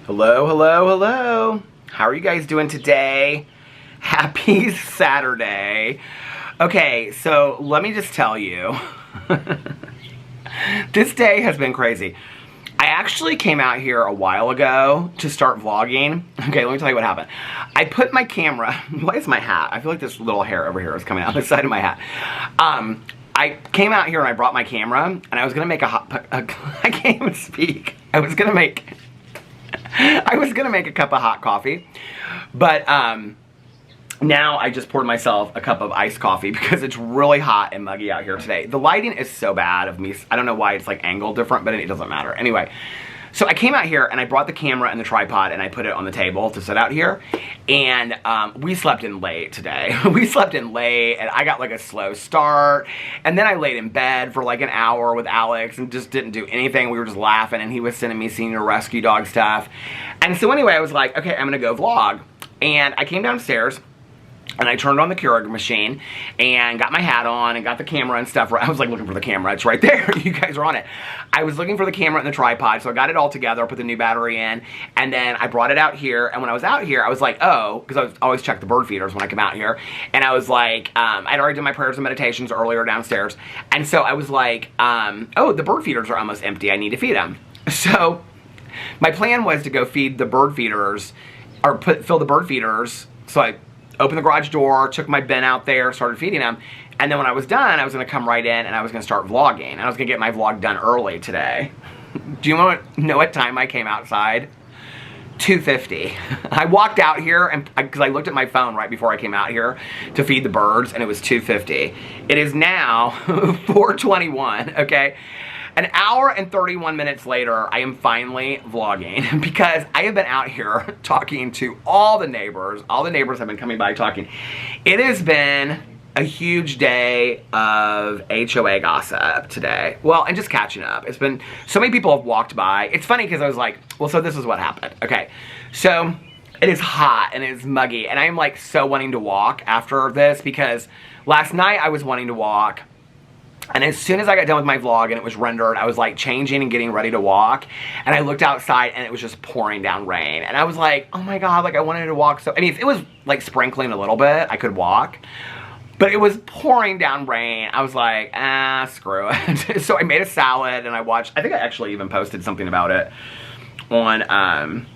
Hello, hello, hello. How are you guys doing today? Happy Saturday. Okay, so let me just tell you, this day has been crazy. I actually came out here a while ago to start vlogging. Okay, let me tell you what happened. I put my camera, what is my hat? I feel like this little hair over here is coming out the side of my hat. I came out here and I brought my camera and I was gonna make I can't even speak. I was gonna make a cup of hot coffee, but now I just poured myself a cup of iced coffee because it's really hot and muggy out here today. The lighting is so bad of me. I don't know why it's like angled different, but it doesn't matter. Anyway, so I came out here and I brought the camera and the tripod and I put it on the table to sit out here. And we slept in late today. We slept in late and I got like a slow start. And then I laid in bed for like an hour with Alex and just didn't do anything. We were just laughing and he was sending me senior rescue dog stuff. And so anyway, I was like, okay, I'm gonna go vlog. And I came downstairs and I turned on the Keurig machine and got my hat on and got the camera and stuff. I was like looking for the camera. It's right there. You guys are on it. I was looking for the camera and the tripod, so I got it all together, put the new battery in, and then I brought it out here. And when I was out here, I was like, oh, because I always check the bird feeders when I come out here. And I was like, I'd already done my prayers and meditations earlier downstairs. And so I was like, oh, the bird feeders are almost empty. I need to feed them. So my plan was to go feed the bird feeders, or fill the bird feeders. So I opened the garage door, took my bin out there, started feeding them, and then when I was done, I was going to come right in and I was going to start vlogging. And I was going to get my vlog done early today. Do you know what time I came outside? 2:50. I walked out here and because I looked at my phone right before I came out here to feed the birds, and it was 2:50. It is now 4:21, okay? An hour and 31 minutes later, I am finally vlogging because I have been out here talking to all the neighbors. All the neighbors have been coming by talking. It has been a huge day of HOA gossip today. Well, and just catching up. It's been, so many people have walked by. It's funny because I was like, well, so this is what happened. Okay, so it is hot and it is muggy and I'm like so wanting to walk after this because last night I was wanting to walk. And as soon as I got done with my vlog and it was rendered, I was like changing and getting ready to walk. And I looked outside and it was just pouring down rain. And I was like, oh my God, like I wanted to walk. So, I mean, if it was like sprinkling a little bit, I could walk. But it was pouring down rain. I was like, screw it. So I made a salad and I watched, I think I actually even posted something about it on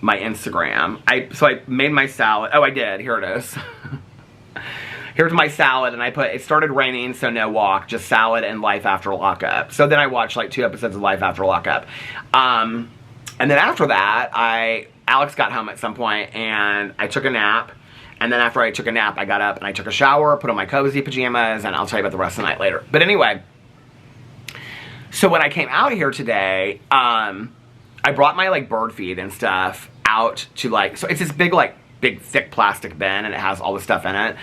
my Instagram. So I made my salad. Oh, I did. Here it is. Here's my salad, and I put, it started raining, so no walk, just salad and Life After Lockup. So then I watched like 2 episodes of Life After Lockup. And then after that, Alex got home at some point, and I took a nap. And then after I took a nap, I got up and I took a shower, put on my cozy pajamas, and I'll tell you about the rest of the night later. But anyway, so when I came out here today, I brought my like bird feed and stuff out to like, so it's this big thick plastic bin, and it has all the stuff in it.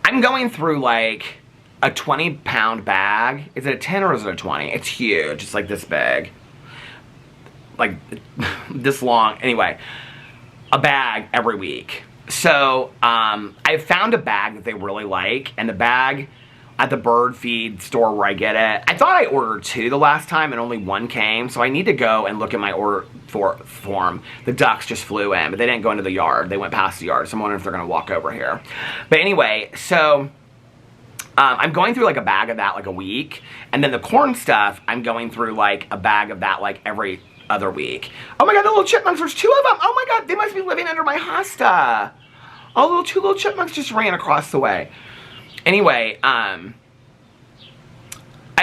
I'm going through like a 20-pound bag. Is it a 10 or is it a 20? It's huge. It's like this big. Like this long. Anyway, a bag every week. So I found a bag that they really like, and the bag at the bird feed store where I get it, I thought I ordered 2 the last time and only 1 came, so I need to go and look at my order form. The ducks just flew in, but they didn't go into the yard. They went past the yard, so I'm wondering if they're gonna walk over here. But anyway, so I'm going through like a bag of that like a week, and then the corn stuff, I'm going through like a bag of that like every other week. Oh my God, the little chipmunks, there's 2 of them. Oh my God, they must be living under my hosta. Oh, 2 little chipmunks just ran across the way. Anyway, I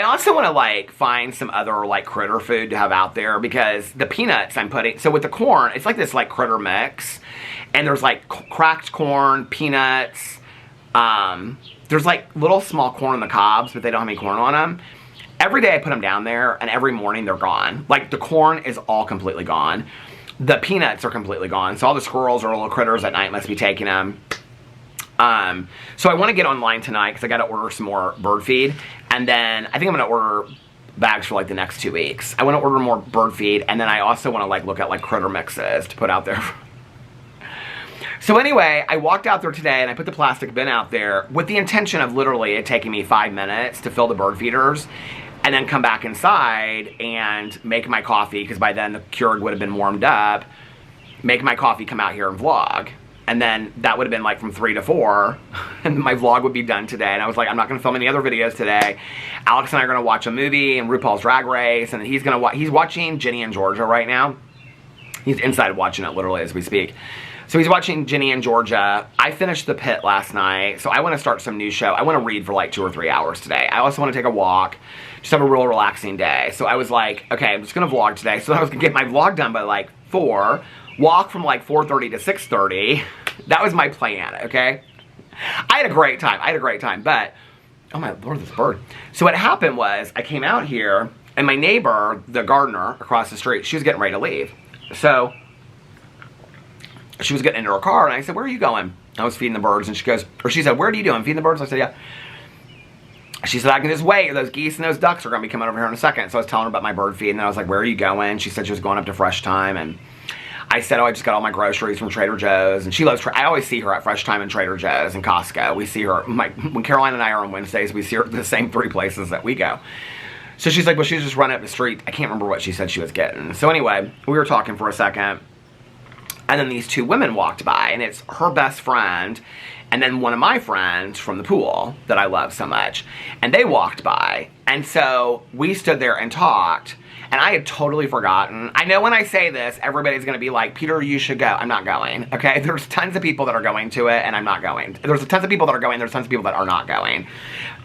also want to like find some other like critter food to have out there because the peanuts I'm putting, so with the corn, it's like this like critter mix, and there's like cracked corn, peanuts, there's like little small corn on the cobs, but they don't have any corn on them. Every day I put them down there, and every morning they're gone. Like the corn is all completely gone. The peanuts are completely gone, so all the squirrels or little critters at night must be taking them. So I want to get online tonight because I got to order some more bird feed, and then I think I'm going to order bags for like the next 2 weeks. I want to order more bird feed, and then I also want to like look at like critter mixes to put out there. So anyway, I walked out there today and I put the plastic bin out there with the intention of literally it taking me 5 minutes to fill the bird feeders. and then come back inside and make my coffee, because by then the Keurig would have been warmed up, make my coffee, come out here and vlog. And then that would have been like from 3 to 4, and my vlog would be done today. And I was like, I'm not going to film any other videos today. Alex and I are going to watch a movie and RuPaul's Drag Race, and he's watching Ginny and Georgia right now. He's inside watching it literally as we speak. So he's watching Ginny and Georgia. I finished The Pit last night, so I want to start some new show. I want to read for like 2 or 3 hours today. I also want to take a walk, just have a real relaxing day. So I was like, okay, I'm just going to vlog today. So I was going to get my vlog done by like 4, walk from like 4:30 to 6:30. That was my plan, okay? I had a great time, but, oh my Lord, this bird. So what happened was, I came out here, and my neighbor, the gardener across the street, she was getting ready to leave. So, she was getting into her car, and I said, where are you going? I was feeding the birds, and she said, where are you doing? Feeding the birds? I said, yeah. She said, I can just wait. Those geese and those ducks are going to be coming over here in a second. So I was telling her about my bird feed, and I was like, where are you going? She said she was going up to Fresh Time, and I said, oh, I just got all my groceries from Trader Joe's, and she loves, I always see her at Fresh Time and Trader Joe's and Costco. We see her, when Caroline and I are on Wednesdays, we see her at the same 3 places that we go. So she's like, well, she's just running up the street. I can't remember what she said she was getting. So anyway, we were talking for a second, and then these 2 women walked by, and it's her best friend, and then one of my friends from the pool that I love so much, and they walked by, and so we stood there and talked. And I had totally forgotten. I know when I say this, everybody's going to be like, Peter, you should go. I'm not going, okay? There's tons of people that are going to it, and I'm not going. There's tons of people that are going. There's tons of people that are not going.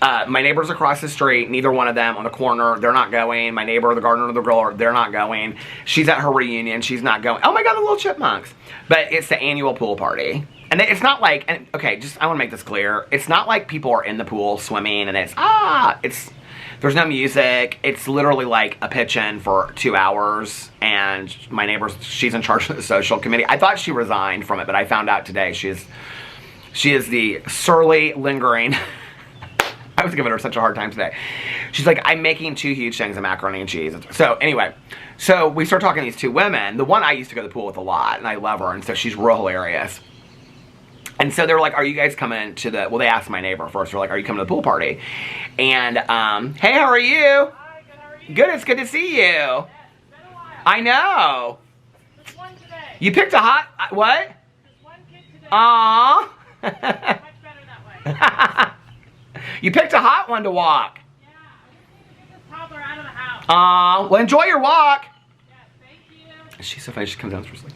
My neighbors across the street, neither one of them on the corner, they're not going. My neighbor, the gardener, the girl, they're not going. She's at her reunion. She's not going. Oh, my God, the little chipmunks. But it's the annual pool party. And it's not like, and okay, just, I want to make this clear. It's not like people are in the pool swimming, and there's no music. It's literally like a pitch-in for 2 hours, and my neighbor, she's in charge of the social committee. I thought she resigned from it, but I found out today she is the surly, lingering. I was giving her such a hard time today. She's like, I'm making 2 huge things of macaroni and cheese. So anyway, so we start talking to these 2 women. The one I used to go to the pool with a lot, and I love her, and so she's real hilarious. And so they were like, are you guys coming to the, well, they asked my neighbor first. They're like, are you coming to the pool party? And, hey, how are you? Hi, good, how are you? Good, it's good to see you. Yes, it's been a while. I know. Just one today. You picked a hot, what? Just one kid today. Aww. Much better that way. You picked a hot one to walk. Yeah, I just need to get this toddler out of the house. Aw, well, enjoy your walk. Yes, thank you. She's so funny, she comes downstairs like,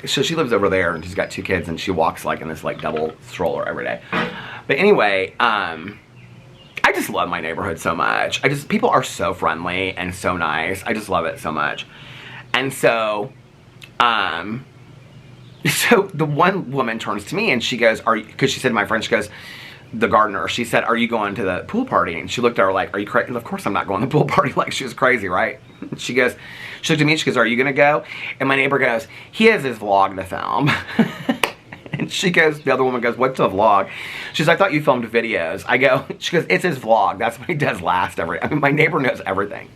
so she lives over there, and she's got 2 kids, and she walks like in this like double stroller every day. But anyway, I just love my neighborhood so much. People are so friendly and so nice. I just love it so much. And so, so the one woman turns to me and she goes, because she said to my friend, she goes, the gardener, she said, are you going to the pool party? And she looked at her like, are you crazy? Of course I'm not going to the pool party. Like, she was crazy, right? She looked at me and she goes, are you going to go? And my neighbor goes, he has his vlog to film. And she goes, the other woman goes, what's a vlog? She says, I thought you filmed videos. She goes, it's his vlog. That's what he does last my neighbor knows everything.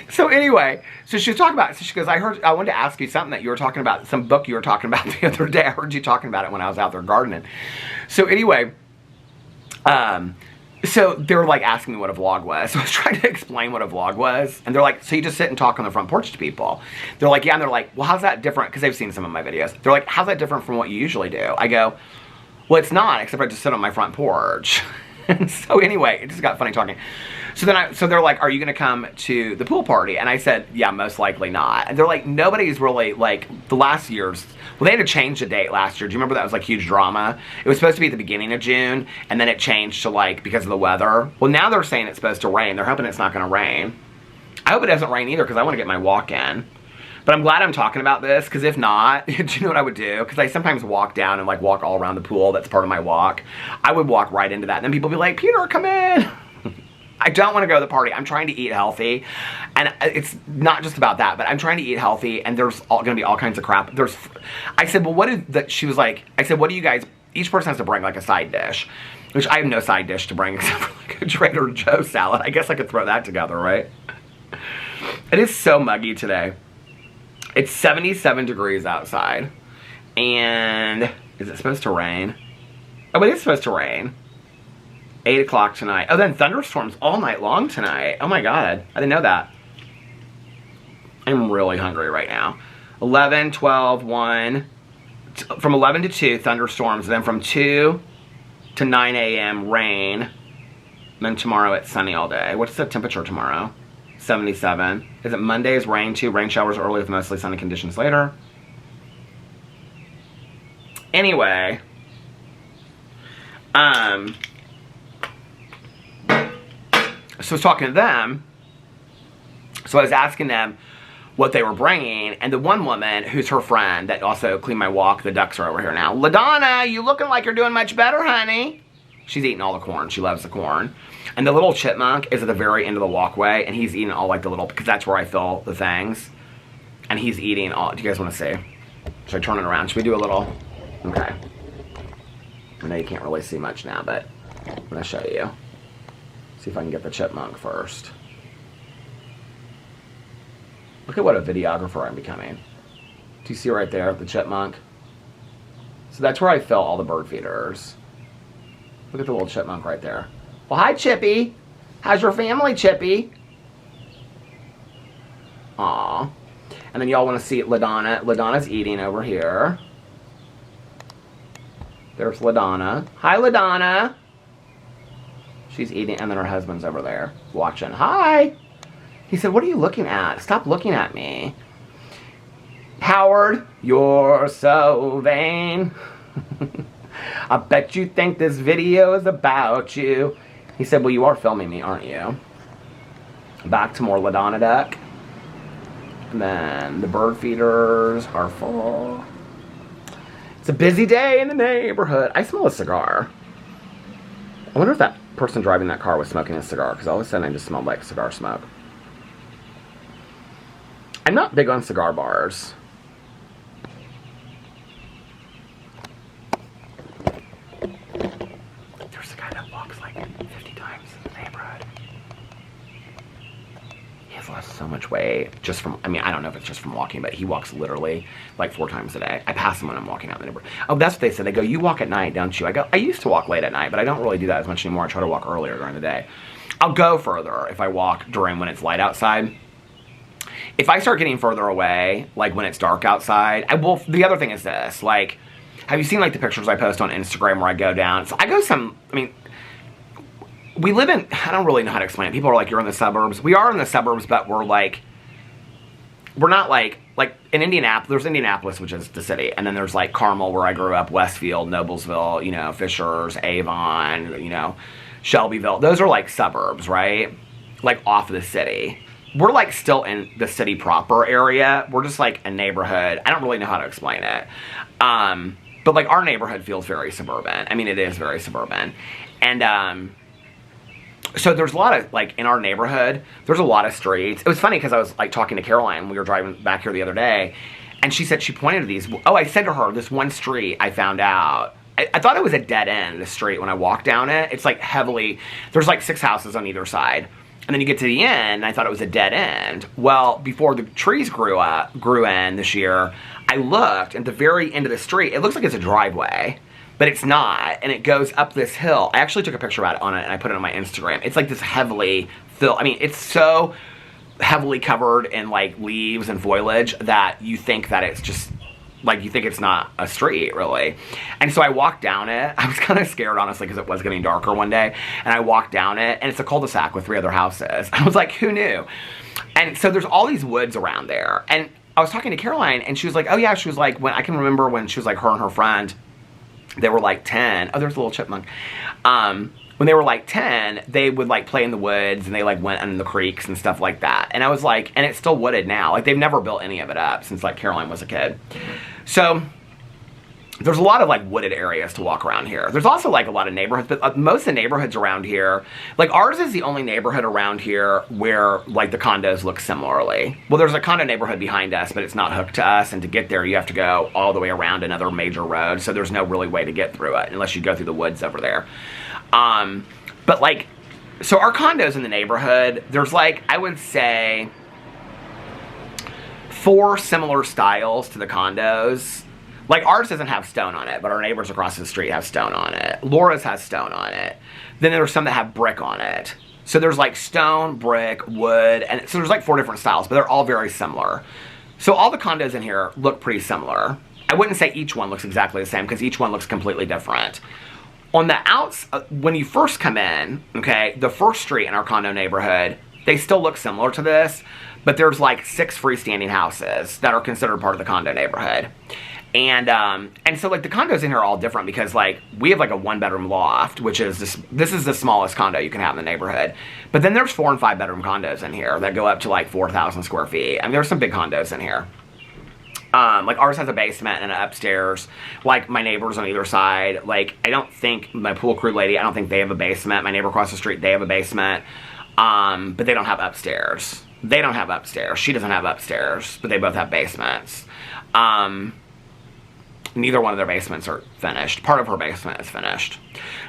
So anyway, so she was talking about, so she goes, I wanted to ask you something that you were talking about, some book you were talking about the other day. I heard you talking about it when I was out there gardening. So anyway, so they were like asking me what a vlog was. So I was trying to explain what a vlog was. And they're like, so you just sit and talk on the front porch to people? They're like, yeah. And they're like, well, how's that different? Because they've seen some of my videos. They're like, how's that different from what you usually do? I go, well, it's not, except I just sit on my front porch. And so anyway, it just got funny talking. So they're like, are you going to come to the pool party? And I said, yeah, most likely not. And they're like, nobody's really, like, the last year's, well, they had to change the date last year. Do you remember that was, like, huge drama? It was supposed to be at the beginning of June, and then it changed to, like, because of the weather. Well, now they're saying it's supposed to rain. They're hoping it's not going to rain. I hope it doesn't rain either, because I want to get my walk in. But I'm glad I'm talking about this, because if not, do you know what I would do? Because I sometimes walk down and, like, walk all around the pool. That's part of my walk. I would walk right into that, and then people would be like, Peter, come in. I don't want to go to the party. I'm trying to eat healthy. And it's not just about that, but I'm trying to eat healthy, and there's going to be all kinds of crap. I said, well, she was like, I said, what do you guys, each person has to bring, like, a side dish. Which I have no side dish to bring except for, like, a Trader Joe's salad. I guess I could throw that together, right? It is so muggy today. It's 77 degrees outside. And is it supposed to rain? Oh, it is supposed to rain. 8 o'clock tonight. Oh, then thunderstorms all night long tonight. Oh my God, I didn't know that. I'm really hungry right now. 11, 12, 1. From 11 to 2, thunderstorms. Then from 2 to 9 a.m., rain. And then tomorrow it's sunny all day. What's the temperature tomorrow? 77. Is it Monday's rain too? Rain showers early with mostly sunny conditions later. Anyway. So I was talking to them. So I was asking them what they were bringing, and the one woman who's her friend that also cleaned my walk, the ducks are over here now. LaDonna, you looking like you're doing much better, honey. She's eating all the corn. She loves the corn. And the little chipmunk is at the very end of the walkway, and he's eating all like the little, because that's where I fill the things. And he's eating all, do you guys want to see? Should I turn it around? Should we do a little? Okay. I know you can't really see much now, but I'm going to show you. See if I can get the chipmunk first. Look at what a videographer I'm becoming. Do you see right there, the chipmunk? So that's where I fill all the bird feeders. Look at the little chipmunk right there. Well, hi, Chippy. How's your family, Chippy? Aw. And then y'all want to see LaDonna. LaDonna's eating over here. There's LaDonna. Hi, LaDonna. She's eating, and then her husband's over there watching. Hi. He said, what are you looking at? Stop looking at me. Howard, you're so vain. I bet you think this video is about you. He said, well, you are filming me, aren't you? Back to more LaDonna duck. And then the bird feeders are full. It's a busy day in the neighborhood. I smell a cigar. I wonder if that person driving that car was smoking a cigar, because all of a sudden I just smelled like cigar smoke. I'm not big on cigar bars. There's a guy that walks like 50 times in the neighborhood. He has lost so much weight just from, I mean, I don't know if it's just from walking, but he walks literally like 4 times a day. I pass him when I'm walking out in the neighborhood. Oh, that's what they said. They go, you walk at night, don't you? I go, I used to walk late at night, but I don't really do that as much anymore. I try to walk earlier during the day. I'll go further if I walk during when it's light outside. If I start getting further away, like when it's dark outside, I will. The other thing is this, like, have you seen like the pictures I post on Instagram where I go down? So I go some, I mean, we live in, I don't really know how to explain it. People are like, you're in the suburbs. We are in the suburbs, but we're like, we're not like in Indianapolis, there's Indianapolis, which is the city. And then there's like Carmel, where I grew up, Westfield, Noblesville, you know, Fishers, Avon, you know, Shelbyville. Those are like suburbs, right? Like off of the city. We're like still in the city proper area. We're just like a neighborhood. I don't really know how to explain it. But like our neighborhood feels very suburban. I mean, it is very suburban. And so there's a lot of, like in our neighborhood, there's a lot of streets. It was funny because I was like talking to Caroline. We were driving back here the other day. And she said, she pointed to these. Oh, I said to her, this one street I found out. I thought it was a dead end, the street, when I walked down it. It's like heavily, there's like 6 houses on either side. And then you get to the end, and I thought it was a dead end. Well, before the trees grew in this year, I looked at the very end of the street. It looks like it's a driveway, but it's not. And it goes up this hill. I actually took a picture of it on it, and I put it on my Instagram. It's like this heavily filled. I mean, it's so heavily covered in like leaves and foliage that you think that it's just like, you think it's not a street, really. And so I walked down it. I was kind of scared, honestly, because it was getting darker one day. And I walked down it, and it's a cul-de-sac with 3 other houses. I was like, who knew? And so there's all these woods around there. And I was talking to Caroline, and she was like, oh yeah, she was like, when I can remember when she was like, her and her friend, they were like 10. Oh, there's a little chipmunk. When they were like 10, they would like play in the woods, and they like went in the creeks and stuff like that. And I was like, and it's still wooded now. Like, they've never built any of it up since like Caroline was a kid. So there's a lot of like wooded areas to walk around here. There's also like a lot of neighborhoods, but most of the neighborhoods around here, like ours is the only neighborhood around here where like the condos look similarly. Well, there's a condo neighborhood behind us, but it's not hooked to us, and to get there you have to go all the way around another major road, so there's no really way to get through it unless you go through the woods over there. But like, so our condos in the neighborhood, there's like, I would say 4 similar styles to the condos. Like, ours doesn't have stone on it, but our neighbors across the street have stone on it. Laura's has stone on it. Then there's some that have brick on it. So there's like stone, brick, wood, and so there's like 4 different styles, but they're all very similar. So all the condos in here look pretty similar. I wouldn't say each one looks exactly the same, because each one looks completely different. On the outs, when you first come in, okay, the first street in our condo neighborhood, they still look similar to this, but there's like 6 freestanding houses that are considered part of the condo neighborhood. And so like the condos in here are all different, because like we have like a 1-bedroom loft, which is this is the smallest condo you can have in the neighborhood. But then there's 4 and 5 bedroom condos in here that go up to like 4,000 square feet. I mean, there's some big condos in here. Like ours has a basement and an upstairs. Like my neighbors on either side, like I don't think my pool crew lady, I don't think they have a basement. My neighbor across the street, they have a basement. But they don't have upstairs. They don't have upstairs. She doesn't have upstairs, but they both have basements. Neither one of their basements are finished. Part of her basement is finished.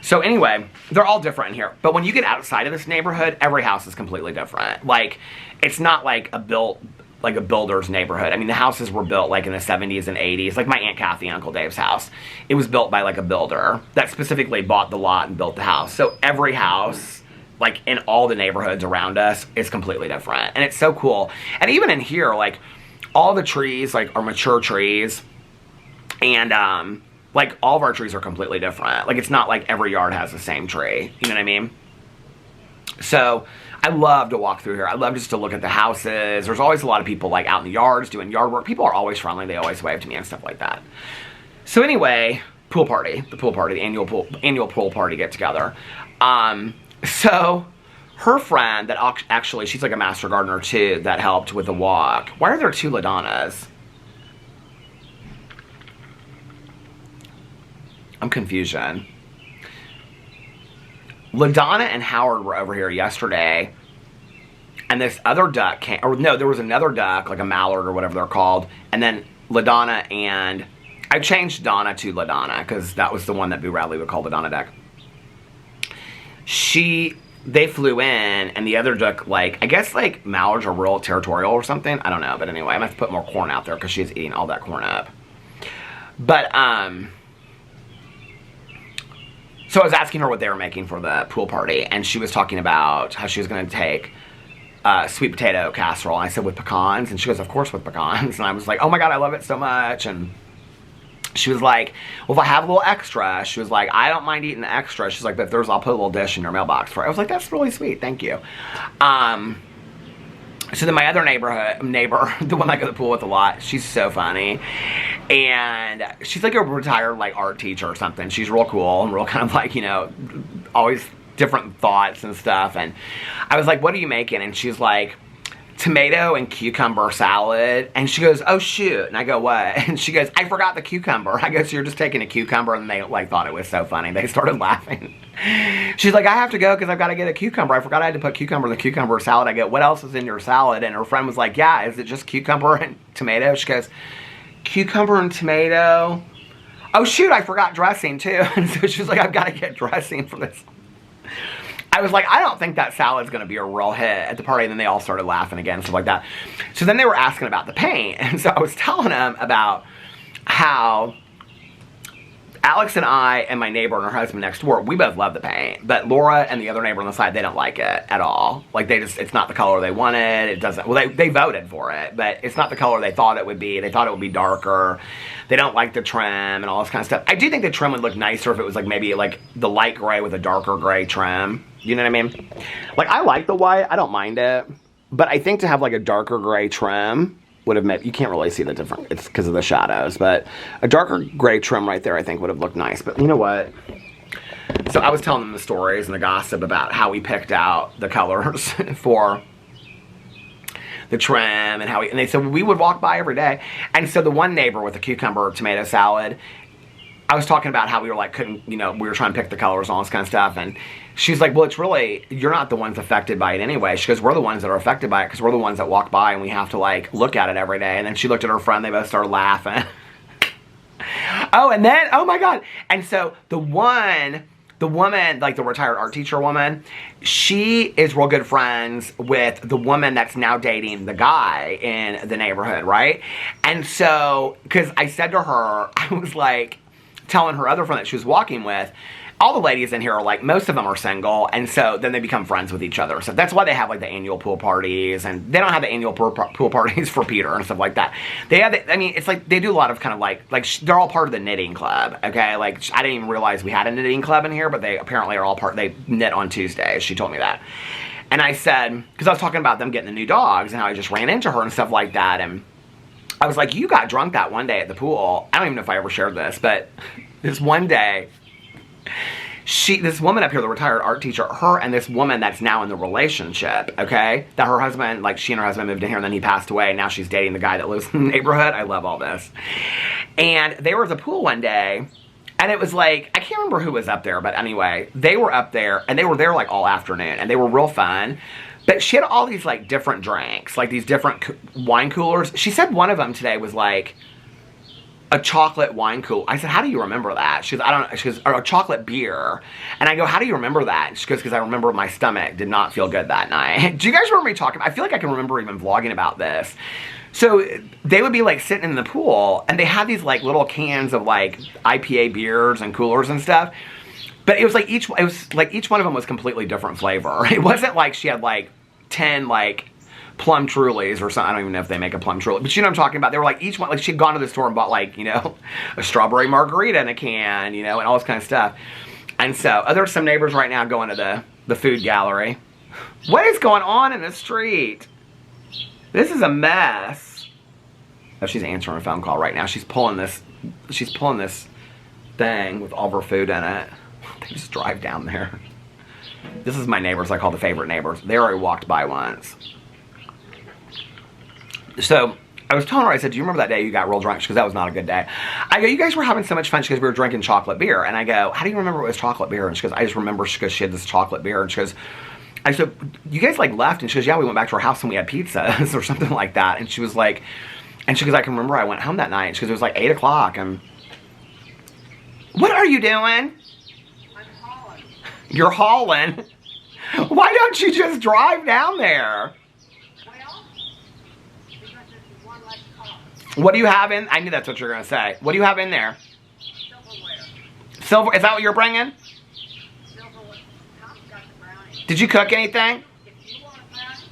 So anyway, they're all different in here. But when you get outside of this neighborhood, every house is completely different. Like, it's not like a builder's neighborhood. I mean, the houses were built like in the 70s and 80s. Like my Aunt Kathy and Uncle Dave's house. It was built by like a builder that specifically bought the lot and built the house. So every house, like in all the neighborhoods around us, is completely different. And it's so cool. And even in here, like all the trees like are mature trees. And, like, all of our trees are completely different. Like, it's not like every yard has the same tree. You know what I mean? So, I love to walk through here. I love just to look at the houses. There's always a lot of people, like, out in the yards doing yard work. People are always friendly. They always wave to me and stuff like that. So, anyway, pool party. The pool party. The annual pool party get-together. So, her friend that actually, she's like a master gardener, too, that helped with the walk. Why are there 2 LaDonnas? I'm confusion. LaDonna and Howard were over here yesterday, and this other duck came, or no, there was another duck, like a mallard or whatever they're called, and then LaDonna and, I changed Donna to LaDonna, because that was the one that Boo Radley would call the Donna duck. They flew in, and the other duck, like, I guess, like, mallards are real territorial or something, I don't know, but anyway, I'm gonna have to put more corn out there, because she's eating all that corn up. But, so I was asking her what they were making for the pool party, and she was talking about how she was going to take sweet potato casserole. And I said, with pecans? And she goes, of course with pecans. And I was like, oh my God, I love it so much. And she was like, well, if I have a little extra, she was like, I don't mind eating the extra. She's like, but if there's, I'll put a little dish in your mailbox for it. I was like, that's really sweet, thank you. So then my other neighbor, the one I go to the pool with a lot, she's so funny. And she's like a retired like art teacher or something. She's real cool and real kind of like, you know, always different thoughts and stuff. And I was like, what are you making? And she's like, tomato and cucumber salad. And she goes, oh shoot. And I go, what? And she goes, I forgot the cucumber. I go, so you're just taking a cucumber? And they like thought it was so funny. They started laughing. She's like, I have to go because I've got to get a cucumber. I forgot I had to put cucumber in the cucumber salad. I go, what else is in your salad? And her friend was like, yeah, is it just cucumber and tomato? She goes, cucumber and tomato? Oh shoot, I forgot dressing too. And so she's like, I've got to get dressing for this. I was like, I don't think that salad's going to be a real hit at the party. And then they all started laughing again and stuff like that. So then they were asking about the paint. And so I was telling them about how Alex and I and my neighbor and her husband next door, we both love the paint. But Laura and the other neighbor on the side, they don't like it at all. Like, it's not the color they wanted. It doesn't, well, they voted for it, but it's not the color they thought it would be. They thought it would be darker. They don't like the trim and all this kind of stuff. I do think the trim would look nicer if it was like maybe like the light gray with a darker gray trim. You know what I mean? Like, I like the white. I don't mind it. But I think to have like a darker gray trim would have made, you can't really see the difference. It's because of the shadows. But a darker gray trim right there I think would have looked nice. But you know what? So I was telling them the stories and the gossip about how we picked out the colors for the trim and how and they said, well, we would walk by every day. And so the one neighbor with the cucumber tomato salad, I was talking about how we were like, we were trying to pick the colors and all this kind of stuff. And she's like, well, it's really, you're not the ones affected by it anyway. She goes, we're the ones that are affected by it because we're the ones that walk by and we have to like look at it every day. And then she looked at her friend, they both started laughing. Oh, and then, oh my God. And so the one the woman, like the retired art teacher woman, she is real good friends with the woman that's now dating the guy in the neighborhood, right? And so, because I said to her, I was like, telling her other friend that she was walking with, all the ladies in here are like, most of them are single, and so then they become friends with each other. So that's why they have like the annual pool parties, and they don't have the annual pool parties for Peter and stuff like that. They have, I mean, it's like they do a lot of kind of like they're all part of the knitting club. Okay, like I didn't even realize we had a knitting club in here, but they apparently are all part. They knit on Tuesdays. She told me that, and I said, because I was talking about them getting the new dogs and how I just ran into her and stuff like that, and I was like, you got drunk that one day at the pool. I don't even know if I ever shared this, but this one day, this woman up here, the retired art teacher, her and this woman that's now in the relationship, okay, that her husband, like she and her husband moved in here and then he passed away, and now she's dating the guy that lives in the neighborhood. I love all this. And they were at the pool one day, and it was like, I can't remember who was up there, but anyway, they were up there, and they were there like all afternoon, and they were real fun. But she had all these like different drinks, like these different wine coolers. She said one of them today was like a chocolate wine cooler. I said, how do you remember that? She goes, I don't know. She goes, or a chocolate beer. And I go, how do you remember that? And she goes, because I remember my stomach did not feel good that night. Do you guys remember me talking? I feel like I can remember even vlogging about this. So they would be like sitting in the pool, and they had these like little cans of like IPA beers and coolers and stuff. But it was like each one of them was completely different flavor. It wasn't like she had like 10 like plum Trulies or something. I don't even know if they make a plum Truly, but you know what I'm talking about. They were like each one, like she'd gone to the store and bought like, you know, a strawberry margarita in a can, you know, and all this kind of stuff. And so there's some neighbors right now going to the food gallery. What is going on in the street? This is a mess. Oh, she's answering a phone call right now. She's pulling this thing with all of her food in it. They just drive down there. This is my neighbors. I call the favorite neighbors. They already walked by once. So I was telling her, I said, do you remember that day you got real drunk? Because that was not a good day. I go, you guys were having so much fun because we were drinking chocolate beer. And I go, how do you remember it was chocolate beer? And she goes, I just remember because she had this chocolate beer. And she goes, I said, you guys like left? And she goes, yeah, we went back to our house and we had pizzas or something like that. And she was like, and she goes, I can remember I went home that night. And she goes, it was like 8 o'clock. And what are you doing? You're hauling? Why don't you just drive down there? Well, because there's one less car. What do you have in? I knew that's what you were going to say. What do you have in there? Silverware. Silver? Is that what you're bringing? Silverware. Tom's got the brownie. Did you cook anything? If you want a brownie,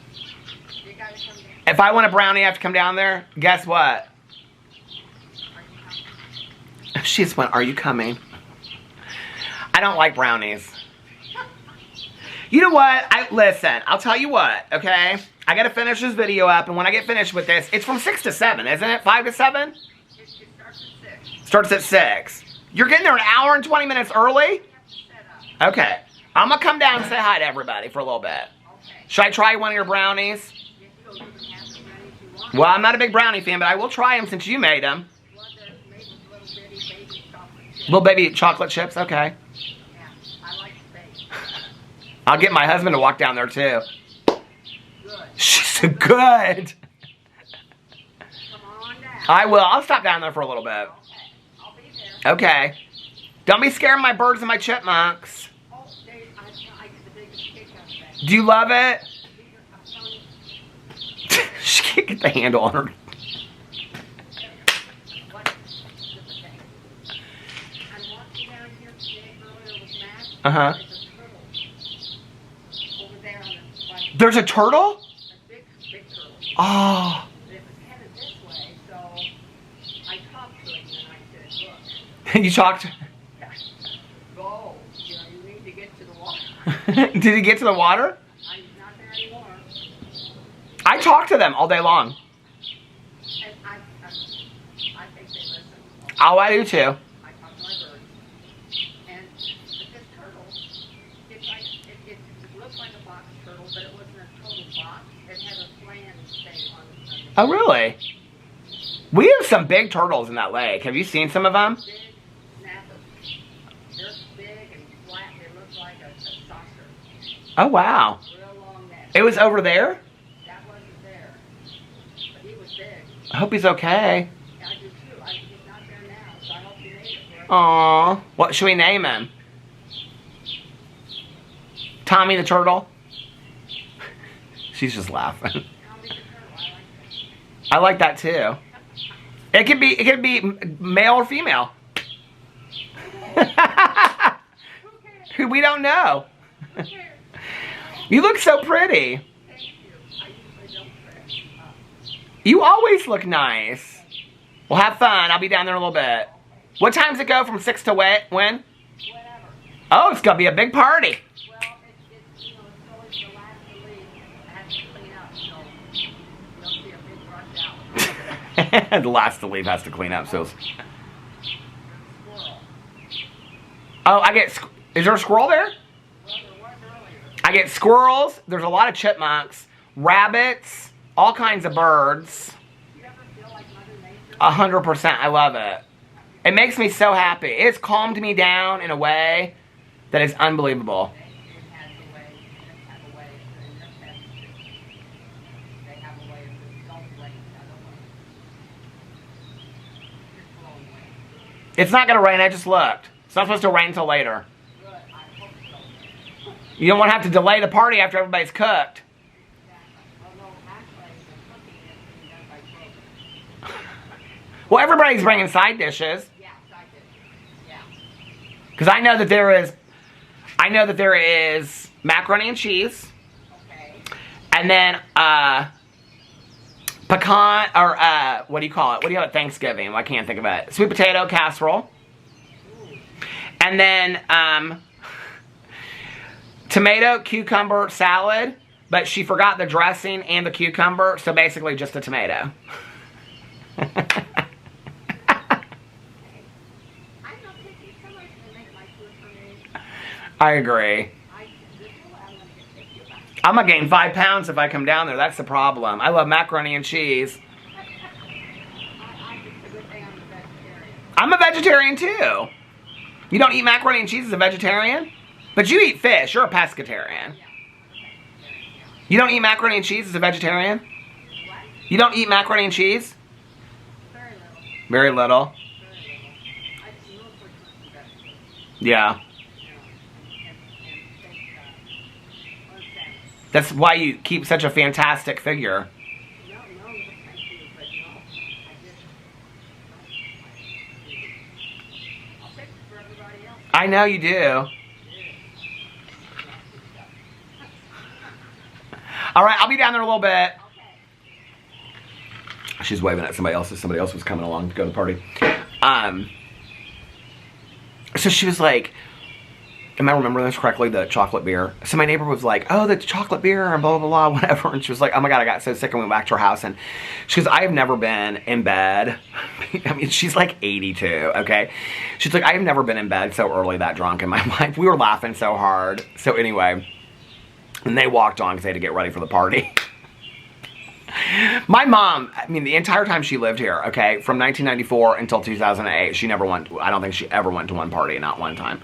you gotta come down. If I want a brownie, I have to come down there? Guess what? Are you coming? She just went, are you coming? I don't like brownies. You know what? Listen, I'll tell you what, okay? I gotta finish this video up, and when I get finished with this, it's from 6 to 7, isn't it? 5 to 7? It starts at 6. Starts at 6. You're getting there an hour and 20 minutes early? You have to set up. Okay. I'm gonna come down and say hi to everybody for a little bit. Okay. Should I try one of your brownies? You can have as many as you want. Well, I'm not a big brownie fan, but I will try them since you made them. Well, they're made with little bitty baby chocolate chips. Little baby chocolate chips, okay. Yeah, I like the bake. I'll get my husband to walk down there too. Good. She's so good. Come on down. I will. I'll stop down there for a little bit. Okay. I'll be there. Okay. Don't be scaring my birds and my chipmunks. Oh, I get the biggest kick out of that. Do you love it? Peter, I'm telling you, She can't get the handle on her. what is the thing? I'm walking down here today earlier with Matt. Uh-huh. There's a turtle over there on the right. There's a turtle? A big turtle. Oh. But it was headed this way, so I talked to him and I said, look, You talked? go. You know, you need to get to the water. Did he get to the water? I'm not there anymore. I talk to them all day long. And I think they listen. Oh, I do too. I talk to my birds. And but this turtle, it's like, it looks like a box turtle, but it wasn't a total box. It had a slant thing on the Oh, really? We have some big turtles in that lake. Have you seen some of them? big, massive. They're big and flat. They look like a saucer. Oh, wow. Real long neck. It was over there? That wasn't there. But he was big. I hope he's okay. I do too. He's not there now, so I hope he made it. Aww. What should we name him? Tommy the turtle. She's just laughing. Tommy the turtle, I like that. I like that too. It could be male or female. Who we don't know. Who cares? You look so pretty. Thank you. I usually don't dress up. You always look nice. Well, have fun. I'll be down there in a little bit. What time's it go from 6 to when? Whatever. Oh, it's gonna be a big party. Well, it's you know, it's always the last to leave. I have to clean up, so you'll see a big rush out. The last to leave has to clean up. So. Squirrel. Oh, is there a squirrel there? Well, there was earlier. I get squirrels. There's a lot of chipmunks, rabbits, all kinds of birds. You ever feel like Mother Nature? 100%. I love it. It makes me so happy. It's calmed me down in a way that is unbelievable. It has a way, it has a way, and your pets too. They have a way of just don't rain. I don't want it's blowing away. It's not going to rain. I just looked. It's not supposed to rain until later. Good, I hope so. You don't want to have to delay the party after everybody's cooked. Exactly. Although actually the cooking is being done by children. Well, everybody's bringing side dishes. Yes, I did. Yeah. Because I know that there is macaroni and cheese. Okay. And then, pecan, or, what do you call it? What do you have at Thanksgiving? I can't think of it. Sweet potato casserole. Ooh. And then, tomato, cucumber salad. But she forgot the dressing and the cucumber, so basically just a tomato. I'm not picky. Somebody's gonna make my food for me. I agree. This will I'm gonna get picky about it. I'm gonna gain 5 pounds if I come down there. That's the problem. I love macaroni and cheese. It's a good thing I'm a vegetarian. I'm a vegetarian too. You don't eat macaroni and cheese as a vegetarian? But you eat fish. You're a pescatarian. Yeah. You don't eat macaroni and cheese as a vegetarian? What? You don't eat macaroni and cheese? Very little. Very little. Very little. I mostly cook some vegetables. Yeah. You know, and take on salmon. That's why you keep such a fantastic figure. No, thank you, but no, I just. I'll fix it for everybody else. I know you do. All right, I'll be down there in a little bit. Okay. She's waving at somebody else as somebody else was coming along to go to the party. So she was like, am I remembering this correctly, the chocolate beer? So my neighbor was like, oh, the chocolate beer and blah, blah, blah, whatever. And she was like, oh my God, I got so sick and went back to her house. And she goes, I have never been in bed. I mean, she's like 82, okay? She's like, I have never been in bed so early that drunk in my life. We were laughing so hard. So anyway, and they walked on because they had to get ready for the party. My mom, I mean, the entire time she lived here, okay, from 1994 until 2008, she never went, I don't think she ever went to one party, not one time.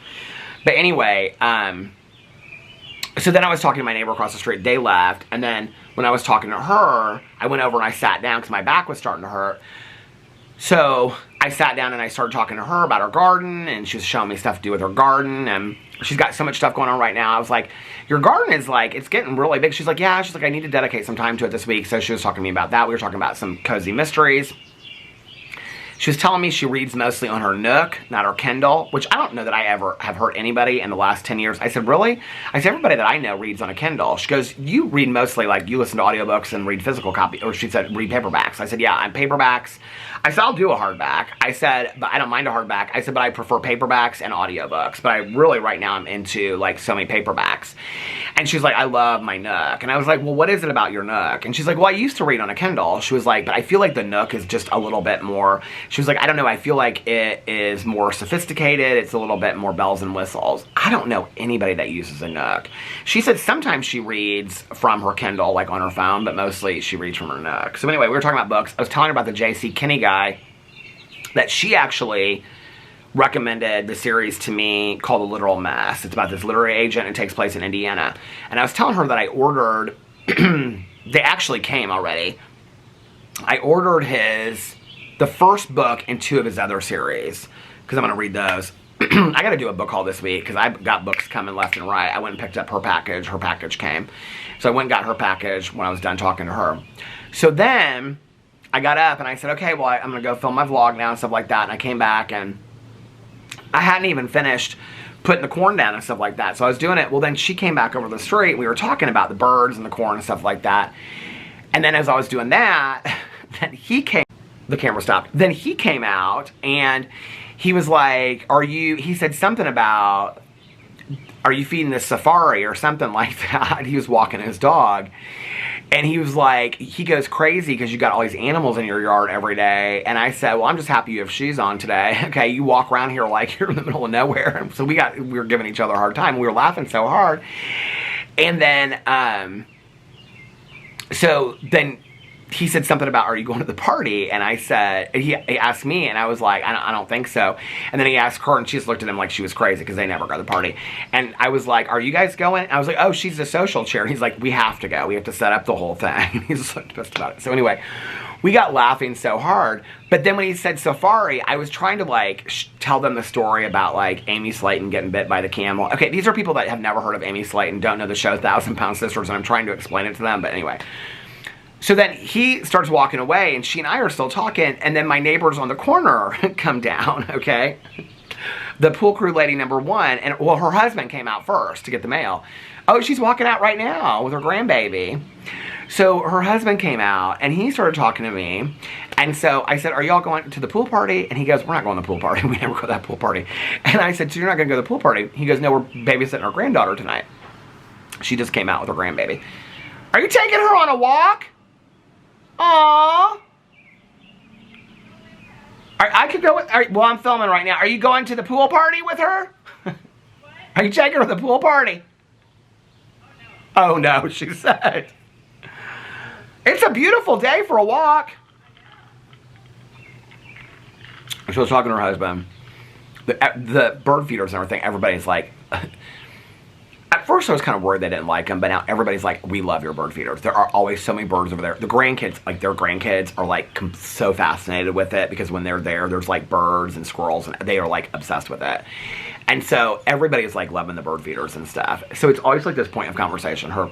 But anyway, so then I was talking to my neighbor across the street. They left, and then when I was talking to her, I went over and I sat down because my back was starting to hurt. So I sat down and I started talking to her about her garden, and she was showing me stuff to do with her garden, and she's got so much stuff going on right now. I was like, your garden is like, it's getting really big. She's like, yeah. She's like, I need to dedicate some time to it this week. So she was talking to me about that. We were talking about some cozy mysteries. She was telling me she reads mostly on her Nook, not her Kindle, which I don't know that I ever have heard anybody in the last 10 years. I said, really? I said, everybody that I know reads on a Kindle. She goes, you read mostly, like, you listen to audiobooks and read physical copy, or she said, read paperbacks. I said, yeah, I'm paperbacks. I said, I'll do a hardback. I said, but I don't mind a hardback. I said, but I prefer paperbacks and audiobooks. But I really, right now, I'm into, like, so many paperbacks. And she's like, I love my Nook. And I was like, well, what is it about your Nook? And she's like, well, I used to read on a Kindle. She was like, but I feel like the Nook is just a little bit more, she was like, I don't know, I feel like it is more sophisticated. It's a little bit more bells and whistles. I don't know anybody that uses a Nook. She said sometimes she reads from her Kindle, like on her phone, but mostly she reads from her Nook. So anyway, we were talking about books. I was telling her about the J.C. Kinney guy, that she actually recommended the series to me called The Literal Mess. It's about this literary agent and it takes place in Indiana. And I was telling her that I ordered, they actually came already. I ordered the first book and 2 of his other series, because I'm going to read those. I got to do a book haul this week because I've got books coming left and right. I went and picked up her package. Her package came. So I went and got her package when I was done talking to her. So then I got up and I said, okay, well, I'm going to go film my vlog now and stuff like that. And I came back and I hadn't even finished putting the corn down and stuff like that. So I was doing it. Well, then she came back over the street. We were talking about the birds and the corn and stuff like that. And then as I was doing that, then he came. The camera stopped. Then he came out and he was like, he said something about, are you feeding this safari or something like that? He was walking his dog. And he was like, he goes crazy because you got all these animals in your yard every day. And I said, well, I'm just happy you have shoes on today. Okay, you walk around here like you're in the middle of nowhere. And so we were giving each other a hard time. We were laughing so hard. And then, so then he said something about, are you going to the party? And I said, he asked me, and I was like, I don't think so. And then he asked her, and she just looked at him like she was crazy because they never go to the party. And I was like, are you guys going? And I was like, oh, she's the social chair. And he's like, we have to go. We have to set up the whole thing. And he's just like pissed about it. So anyway, we got laughing so hard. But then when he said safari, I was trying to like tell them the story about like Amy Slayton getting bit by the camel. Okay, these are people that have never heard of Amy Slayton, don't know the show 1,000 Pound Sisters, and I'm trying to explain it to them. But anyway. So then he starts walking away, and she and I are still talking, and then my neighbors on the corner come down, okay? The pool crew lady number one, and well, her husband came out first to get the mail. Oh, she's walking out right now with her grandbaby. So her husband came out, and he started talking to me, and so I said, are y'all going to the pool party? And he goes, we're not going to the pool party. We never go to that pool party. And I said, so you're not going to go to the pool party? He goes, no, we're babysitting our granddaughter tonight. She just came out with her grandbaby. Are you taking her on a walk? Aww. I could go with, well, I'm filming right now. Are you going to the pool party with her? Are you taking her to the pool party? Oh no, she said. It's a beautiful day for a walk. She was talking to her husband. The bird feeders and everything, everybody's like, at first I was kind of worried they didn't like them, but now everybody's like, we love your bird feeders. There are always so many birds over there. The grandkids, like their grandkids are like so fascinated with it because when they're there, there's like birds and squirrels and they are like obsessed with it. And so everybody's like loving the bird feeders and stuff. So it's always like this point of conversation. Her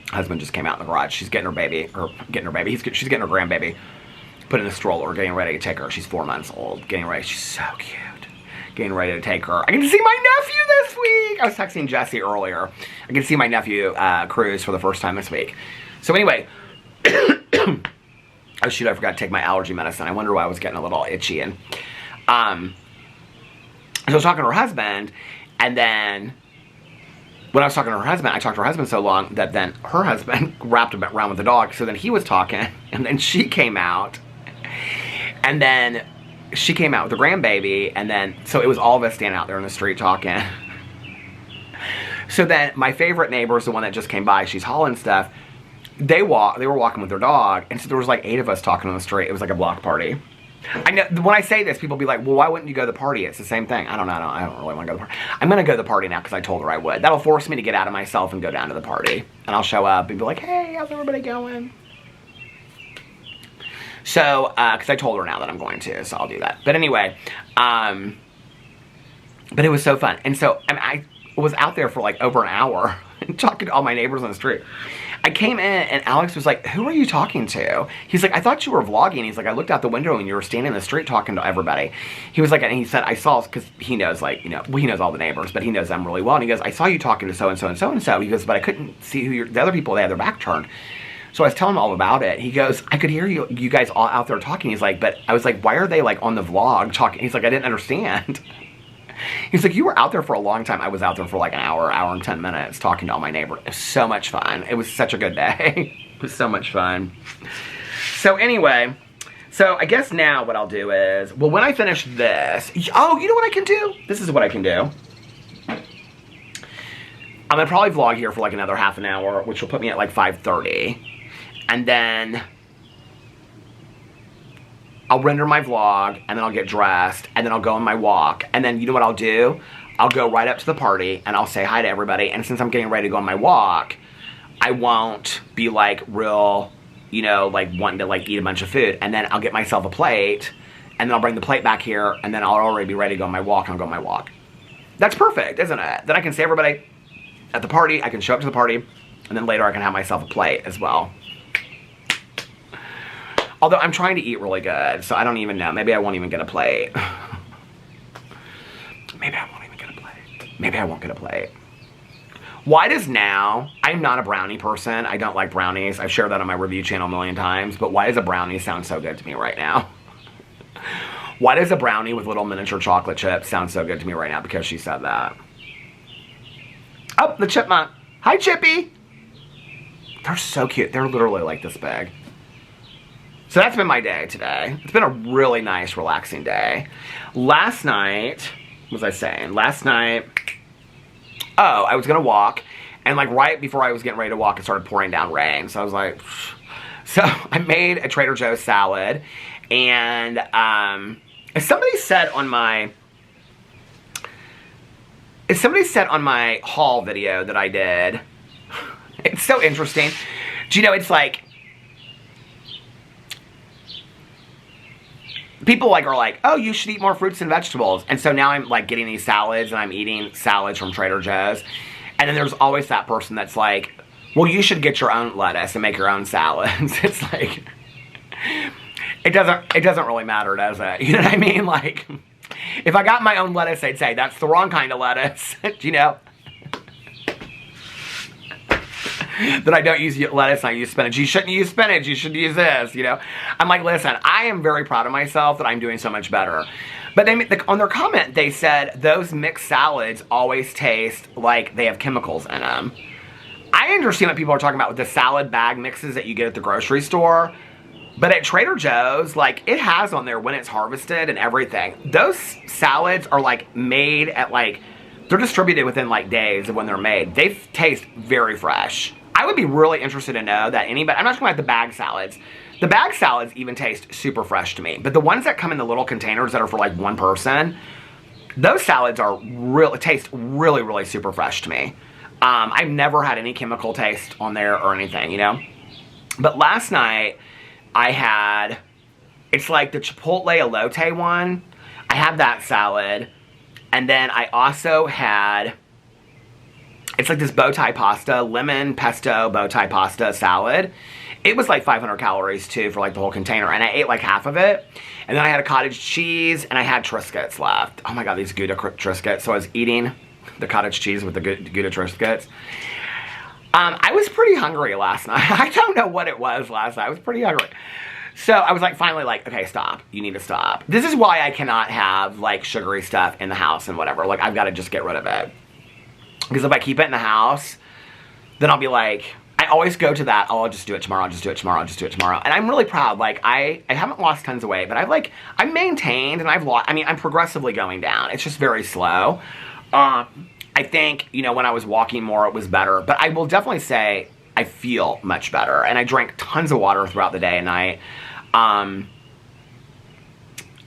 husband just came out in the garage. She's getting her baby, she's getting her grandbaby, put in a stroller, getting ready to take her. She's 4 months old, getting ready. She's so cute. Getting ready to take her. I get to see my nephew this week. I was texting Jesse earlier. I get to see my nephew cruise for the first time this week. So anyway, oh shoot, I forgot to take my allergy medicine. I wonder why I was getting a little itchy. And so I was talking to her husband, and then when I was talking to her husband, I talked to her husband so long that then her husband wrapped around with the dog. So then he was talking, and then she came out, and then she came out with the grandbaby, and then, so it was all of us standing out there in the street talking. So then, my favorite neighbor is the one that just came by. She's hauling stuff. They were walking with their dog, and so there was like 8 of us talking on the street. It was like a block party. I know, when I say this, people be like, well, why wouldn't you go to the party? It's the same thing. I don't know, I don't really want to go to the party. I'm going to go to the party now because I told her I would. That'll force me to get out of myself and go down to the party. And I'll show up and be like, hey, how's everybody going? So, because I told her now that I'm going to, so I'll do that. But anyway, but it was so fun. And so, I was out there for like over an hour talking to all my neighbors on the street. I came in and Alex was like, who are you talking to? He's like, I thought you were vlogging. He's like, I looked out the window and you were standing in the street talking to everybody. He was like, and he said, I saw, because he knows like, you know, well, he knows all the neighbors, but he knows them really well. And he goes, I saw you talking to so-and-so and so-and-so. He goes, but I couldn't see who the other people, they had their back turned. So I was telling him all about it. He goes, I could hear you guys all out there talking. He's like, but I was like, why are they like on the vlog talking? He's like, I didn't understand. He's like, you were out there for a long time. I was out there for like an hour and 10 minutes talking to all my neighbors. It was so much fun. It was such a good day. It was so much fun. So anyway, so I guess now what I'll do is, well, when I finish this, oh, you know what I can do? This is what I can do. I'm gonna probably vlog here for like another half an hour, which will put me at like 5:30. And then I'll render my vlog, and then I'll get dressed, and then I'll go on my walk. And then you know what I'll do? I'll go right up to the party, and I'll say hi to everybody. And since I'm getting ready to go on my walk, I won't be like real, you know, like wanting to like eat a bunch of food. And then I'll get myself a plate, and then I'll bring the plate back here, and then I'll already be ready to go on my walk, and I'll go on my walk. That's perfect, isn't it? Then I can see everybody at the party, I can show up to the party, and then later I can have myself a plate as well. Although I'm trying to eat really good, so I don't even know. Maybe I won't even get a plate. Maybe I won't even get a plate. Maybe I won't get a plate. Why does now, I'm not a brownie person. I don't like brownies. I've shared that on my review channel a million times, but why does a brownie sound so good to me right now? Why does a brownie with little miniature chocolate chips sound so good to me right now? Because she said that. Oh, the chipmunk. Hi, Chippy. They're so cute. They're literally like this big. So that's been my day today. It's been a really nice, relaxing day. Last night, what was I saying? Last night, oh, I was gonna walk, and like right before I was getting ready to walk, it started pouring down rain. So I was like, so I made a Trader Joe's salad, and somebody said on my haul video that I did, it's so interesting. Do you know, it's like, people like are like, oh, you should eat more fruits and vegetables. And so now I'm like getting these salads, and I'm eating salads from Trader Joe's. And then there's always that person that's like, well, you should get your own lettuce and make your own salads. It's like, it doesn't really matter, does it? You know what I mean? Like, if I got my own lettuce, they'd say, that's the wrong kind of lettuce. You know? That I don't use lettuce, I use spinach. You shouldn't use spinach, you should use this, you know? I'm like, listen, I am very proud of myself that I'm doing so much better. But they, on their comment, they said those mixed salads always taste like they have chemicals in them. I understand what people are talking about with the salad bag mixes that you get at the grocery store. But at Trader Joe's, like, it has on there when it's harvested and everything. Those salads are, like, made at, like, they're distributed within, like, days of when they're made. They taste very fresh. I would be really interested to know that anybody, I'm not talking about the bag salads. The bag salads even taste super fresh to me. But the ones that come in the little containers that are for, like, one person, those salads are taste really, really super fresh to me. I've never had any chemical taste on there or anything, you know? But last night, I had, it's like the Chipotle elote one. I had that salad. And then I also had, it's like this bow tie pasta, lemon pesto bow tie pasta salad. It was like 500 calories too for like the whole container. And I ate like half of it. And then I had a cottage cheese and I had Triscuits left. Oh my God, these Gouda Triscuits. So I was eating the cottage cheese with the Gouda Triscuits. I was pretty hungry last night. I don't know what it was last night. I was pretty hungry. So I was like, finally like, okay, stop. You need to stop. This is why I cannot have like sugary stuff in the house and whatever. Like I've got to just get rid of it. Because if I keep it in the house, then I'll be like, I always go to that, oh, I'll just do it tomorrow, I'll just do it tomorrow, I'll just do it tomorrow. And I'm really proud. Like I haven't lost tons of weight, but I'm maintained and I've lost, I mean, I'm progressively going down. It's just very slow. I think, you know, when I was walking more, it was better. But I will definitely say I feel much better. And I drank tons of water throughout the day and night. I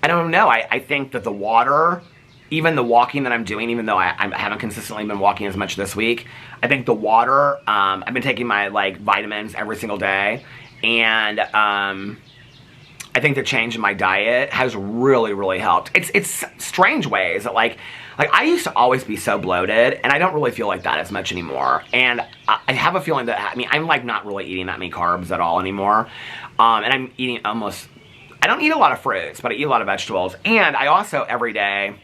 don't know. I think that the water, even the walking that I'm doing, even though I haven't consistently been walking as much this week, I think the water, I've been taking my, like, vitamins every single day. And I think the change in my diet has really, really helped. It's strange ways that, like I used to always be so bloated, and I don't really feel like that as much anymore. And I have a feeling that, I mean, I'm like not really eating that many carbs at all anymore. And I'm eating almost, I don't eat a lot of fruits, but I eat a lot of vegetables. And I also, every day,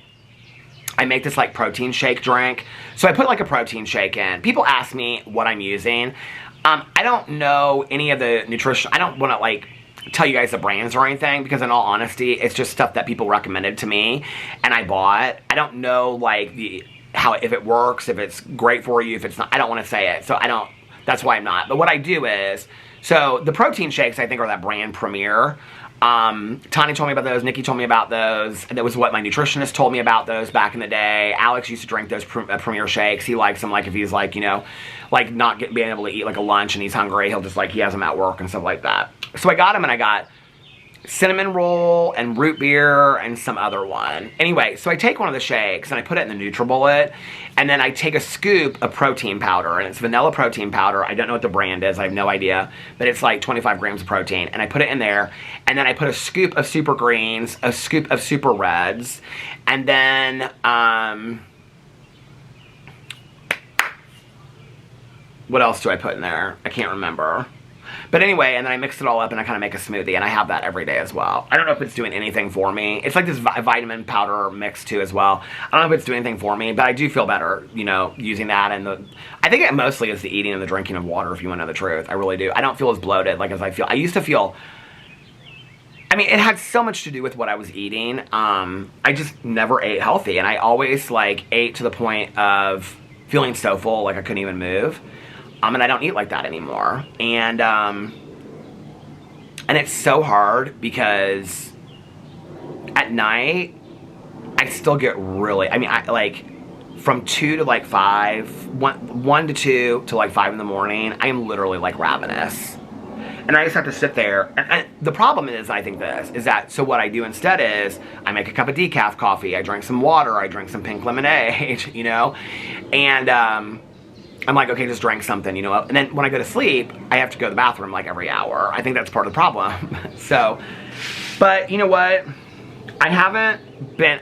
I make this like protein shake drink. So I put like a protein shake in. People ask me what I'm using. I don't know any of the nutrition, I don't want to like tell you guys the brands or anything, because in all honesty, it's just stuff that people recommended to me and I bought. I don't know like if it works, if it's great for you, if it's not. I don't want to say it, so that's why I'm not. But what I do is, so the protein shakes I think are that brand Premier. Tani told me about those, Nikki told me about those, and that was what my nutritionist told me about those back in the day. Alex used to drink those Premier shakes. He likes them, like if he's like, you know, like not being able to eat like a lunch and he's hungry, he'll just like, he has them at work and stuff like that. So I got them, and I got cinnamon roll and root beer and some other one. Anyway, so I take one of the shakes and I put it in the NutriBullet, and then I take a scoop of protein powder, and it's vanilla protein powder. I don't know what the brand is. I have no idea, but it's like 25 grams of protein, and I put it in there, and then I put a scoop of super greens, a scoop of super reds, and then what else do I put in there? I can't remember. But anyway, and then I mix it all up and I kind of make a smoothie, and I have that every day as well. I don't know if it's doing anything for me. It's like this vitamin powder mix too as well. I don't know if it's doing anything for me, but I do feel better, you know, using that. And I think it mostly is the eating and the drinking of water, if you want to know the truth. I really do. I don't feel as bloated like as I feel. I used to feel, I mean, it had so much to do with what I was eating. I just never ate healthy, and I always like ate to the point of feeling so full like I couldn't even move. And I don't eat like that anymore. And it's so hard because at night, I still get really, I mean, I like from 2 to like 5, 1 to 2 to like 5 in the morning, I am literally like ravenous. And I just have to sit there. And the problem is, I think is that, so what I do instead is, I make a cup of decaf coffee, I drink some water, I drink some pink lemonade, you know? And, I'm like, okay, just drink something, you know? And then when I go to sleep, I have to go to the bathroom like every hour. I think that's part of the problem. So, but you know what? I haven't been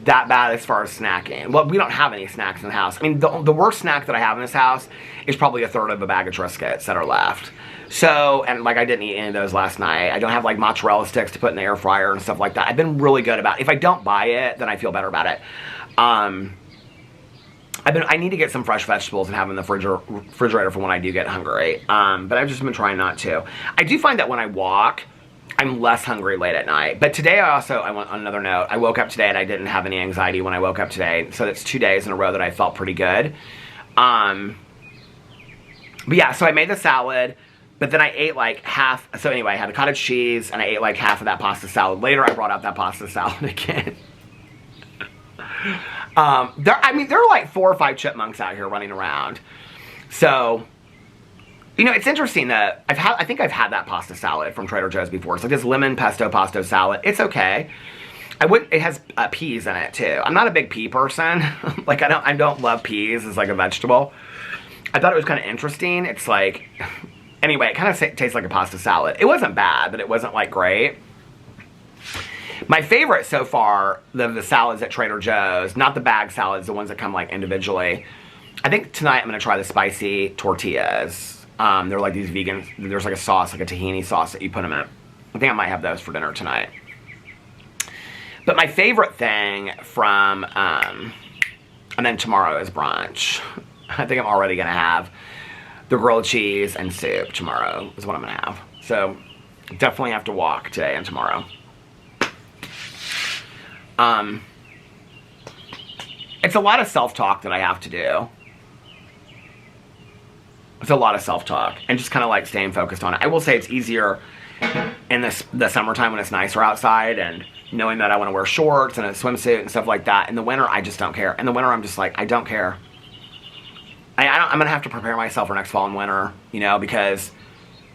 that bad as far as snacking. Well, we don't have any snacks in the house. I mean, the worst snack that I have in this house is probably a third of a bag of Triscuits that are left. So, and like I didn't eat any of those last night. I don't have like mozzarella sticks to put in the air fryer and stuff like that. I've been really good about it. If I don't buy it, then I feel better about it. I need to get some fresh vegetables and have them in the refrigerator for when I do get hungry. But I've just been trying not to. I do find that when I walk, I'm less hungry late at night. But today I went on another note, I woke up today and I didn't have any anxiety when I woke up today. So that's 2 days in a row that I felt pretty good. But yeah, so I made the salad, but then I ate like half. So anyway, I had the cottage cheese and I ate like half of that pasta salad. Later I brought out that pasta salad again. There are like 4 or 5 chipmunks out here running around. So, you know, it's interesting that I think I've had that pasta salad from Trader Joe's before. It's like this lemon pesto pasta salad. It's okay. It has peas in it too. I'm not a big pea person. Like I don't love peas as like a vegetable. I thought it was kind of interesting. It's like, anyway, it kind of tastes like a pasta salad. It wasn't bad, but it wasn't like great. My favorite so far, the salads at Trader Joe's, not the bag salads, the ones that come like individually. I think tonight I'm going to try the spicy tortillas. They're like these vegan, there's like a sauce, like a tahini sauce that you put them in. I think I might have those for dinner tonight. But my favorite thing from, and then tomorrow is brunch. I think I'm already going to have the grilled cheese and soup tomorrow is what I'm going to have. So definitely have to walk today and tomorrow. It's a lot of self-talk that I have to do. It's a lot of self-talk and just kind of like staying focused on it. I will say it's easier in the summertime when it's nicer outside and knowing that I want to wear shorts and a swimsuit and stuff like that. In the winter, I just don't care. In the winter, I'm just like, I don't care. I'm going to have to prepare myself for next fall and winter, you know, because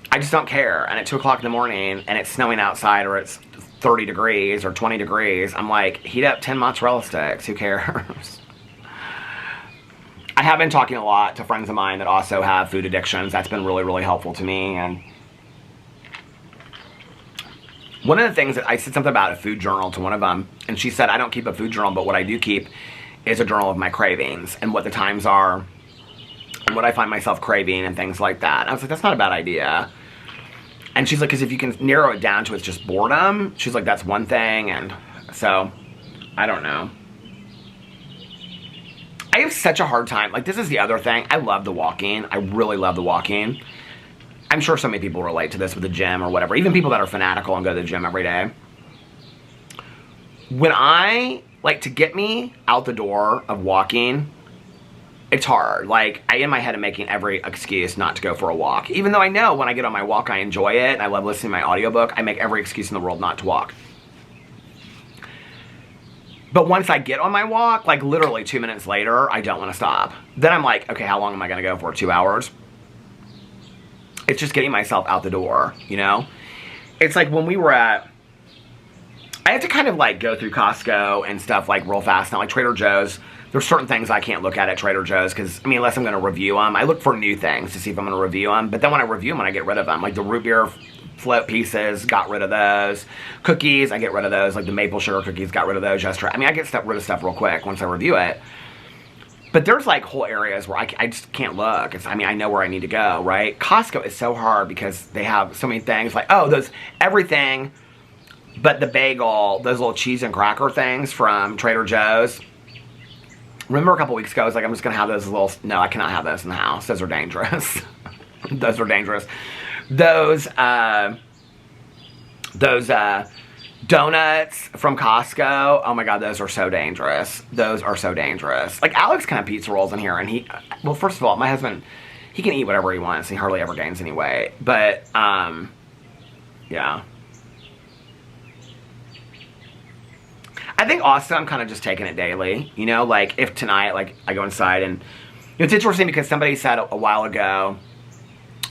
I just don't care. And at 2 o'clock in the morning and it's snowing outside or it's 30 degrees or 20 degrees, I'm like, heat up 10 mozzarella sticks, who cares? I have been talking a lot to friends of mine that also have food addictions. That's been really, really helpful to me. And one of the things that I said something about a food journal to one of them, and she said, I don't keep a food journal, but what I do keep is a journal of my cravings and what the times are and what I find myself craving and things like that. And I was like, that's not a bad idea. And she's like, because if you can narrow it down to it's just boredom, she's like, that's one thing. And so, I don't know. I have such a hard time. Like, this is the other thing. I love the walking. I really love the walking. I'm sure so many people relate to this with the gym or whatever. Even people that are fanatical and go to the gym every day. When like, to get me out the door of walking, it's hard. Like, in my head, I'm making every excuse not to go for a walk. Even though I know when I get on my walk, I enjoy it, and I love listening to my audiobook, I make every excuse in the world not to walk. But once I get on my walk, like literally 2 minutes later, I don't want to stop. Then I'm like, okay, how long am I going to go for? 2 hours? It's just getting myself out the door, you know? it's like when we were at, I had to kind of like go through Costco and stuff like real fast. Now, like Trader Joe's, there's certain things I can't look at Trader Joe's because, I mean, unless I'm going to review them. I look for new things to see if I'm going to review them. But then when I review them, I get rid of them. Like the root beer float pieces, got rid of those. Cookies, I get rid of those. Like the maple sugar cookies, got rid of those yesterday. I mean, I get rid of stuff real quick once I review it. But there's like whole areas where I just can't look. I mean, I know where I need to go, right? Costco is so hard because they have so many things like, oh, those, everything but the bagel, those little cheese and cracker things from Trader Joe's. Remember a couple weeks ago, I was like, I'm just going to have those little, no, I cannot have those in the house. Those are dangerous. Those are dangerous. Those donuts from Costco, oh my God, those are so dangerous. Those are so dangerous. Like, Alex can have pizza rolls in here, and he, well, first of all, my husband, he can eat whatever he wants. He hardly ever gains any weight. But, yeah. I think also I'm kind of just taking it daily. You know, like, if tonight, like, I go inside and, it's interesting because somebody said a while ago,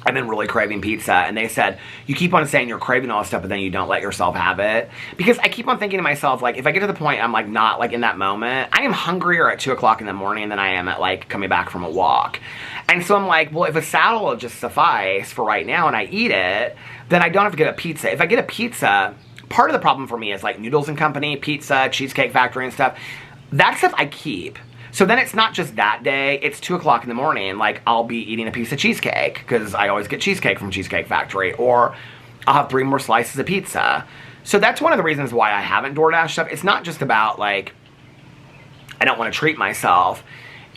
I've been really craving pizza, and they said, you keep on saying you're craving all this stuff, but then you don't let yourself have it. Because I keep on thinking to myself, like, if I get to the point I'm, like, not, like, in that moment, I am hungrier at 2 o'clock in the morning than I am at, like, coming back from a walk. And so I'm like, well, if a salad will just suffice for right now and I eat it, then I don't have to get a pizza. If I get a pizza, part of the problem for me is, like, Noodles and Company, pizza, Cheesecake Factory and stuff. That stuff I keep. So then it's not just that day, it's 2 o'clock in the morning, like I'll be eating a piece of cheesecake, because I always get cheesecake from Cheesecake Factory, or I'll have 3 more slices of pizza. So that's one of the reasons why I haven't DoorDash stuff. It's not just about, like, I don't want to treat myself.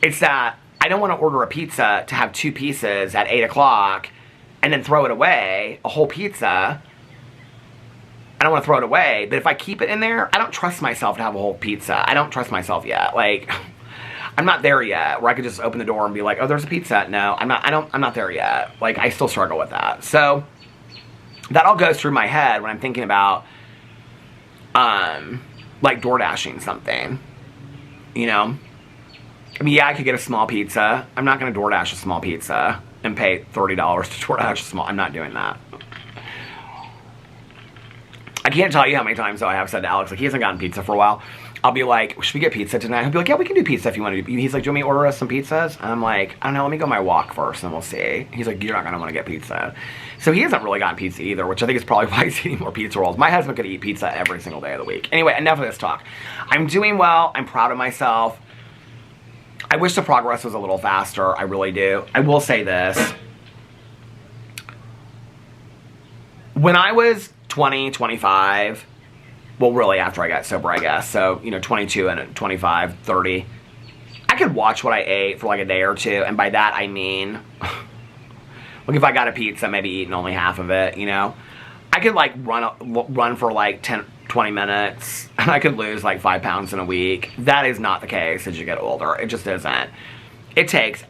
It's that I don't want to order a pizza to have 2 pieces at 8 o'clock and then throw it away, a whole pizza. I don't want to throw it away, but if I keep it in there, I don't trust myself to have a whole pizza. I don't trust myself yet. Like, I'm not there yet, where I could just open the door and be like, oh, there's a pizza. No, I'm not there yet. Like, I still struggle with that. So, that all goes through my head when I'm thinking about, like, DoorDashing something. You know? I mean, yeah, I could get a small pizza. I'm not going to DoorDash a small pizza and pay $30 to DoorDash a small. I'm not doing that. I can't tell you how many times, though, I have said to Alex, like, he hasn't gotten pizza for a while. I'll be like, should we get pizza tonight? He'll be like, yeah, we can do pizza if you want to do. He's like, do you want me to order us some pizzas? And I'm like, I don't know, let me go on my walk first and we'll see. He's like, you're not going to want to get pizza. So he hasn't really gotten pizza either, which I think is probably why he's eating more pizza rolls. My husband could eat pizza every single day of the week. Anyway, enough of this talk. I'm doing well. I'm proud of myself. I wish the progress was a little faster. I really do. I will say this. When I was 20, 25... well, really, after I got sober, I guess. So, you know, 22 and 25, 30. I could watch what I ate for like a day or two. And by that, I mean, like if I got a pizza, maybe eating only half of it, you know. I could like run for like 10, 20 minutes. And I could lose like 5 pounds in a week. That is not the case as you get older. It just isn't. It takes,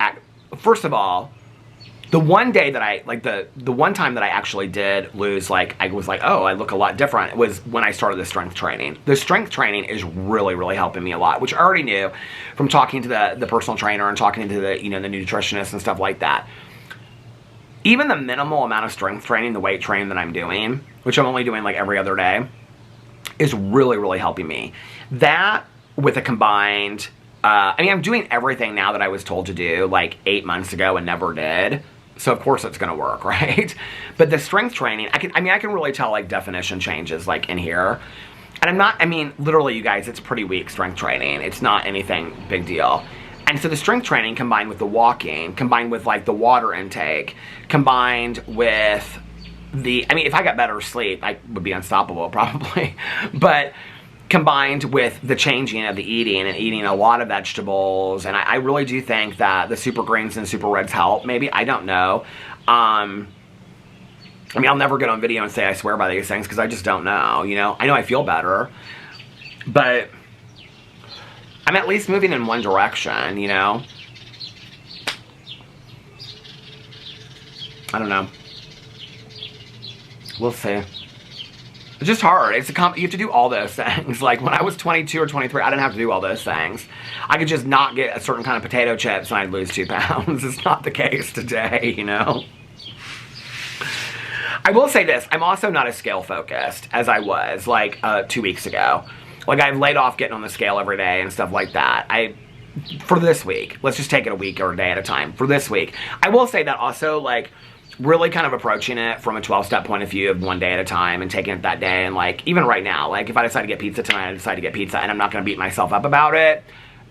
first of all, the one day that I, like the one time that I actually did lose, like, I was like, oh, I look a lot different, was when I started the strength training. The strength training is really, really helping me a lot, which I already knew from talking to the personal trainer and talking to the, you know, the nutritionist and stuff like that. Even the minimal amount of strength training, the weight training that I'm doing, which I'm only doing like every other day, is really, really helping me. That with a combined, I mean, I'm doing everything now that I was told to do like 8 months ago and never did. So of course it's going to work, right? But the strength training, I can really tell like definition changes like in here. And I mean, literally you guys, it's pretty weak strength training. It's not anything big deal. And so the strength training combined with the walking, combined with like the water intake, combined with the, I mean, if I got better sleep, I would be unstoppable probably. But combined with the changing of the eating and eating a lot of vegetables. And I really do think that the super greens and super reds help. Maybe, I don't know. I mean, I'll never get on video and say I swear by these things because I just don't know, you know. I know I feel better. But I'm at least moving in one direction, you know. I don't know. We'll see. It's just hard. You have to do all those things. Like when I was 22 or 23, I didn't have to do all those things. I could just not get a certain kind of potato chips and I'd lose 2 pounds. It's not the case today, you know. I will say this, I'm also not as scale focused as I was like 2 weeks ago. Like I've laid off getting on the scale every day and stuff like that. For this week, let's just take it a week or a day at a time. For this week, I will say that also, like, really kind of approaching it from a 12-step point of view of one day at a time and taking it that day. And like, even right now, like if I decide to get pizza tonight, I decide to get pizza, and I'm not going to beat myself up about it.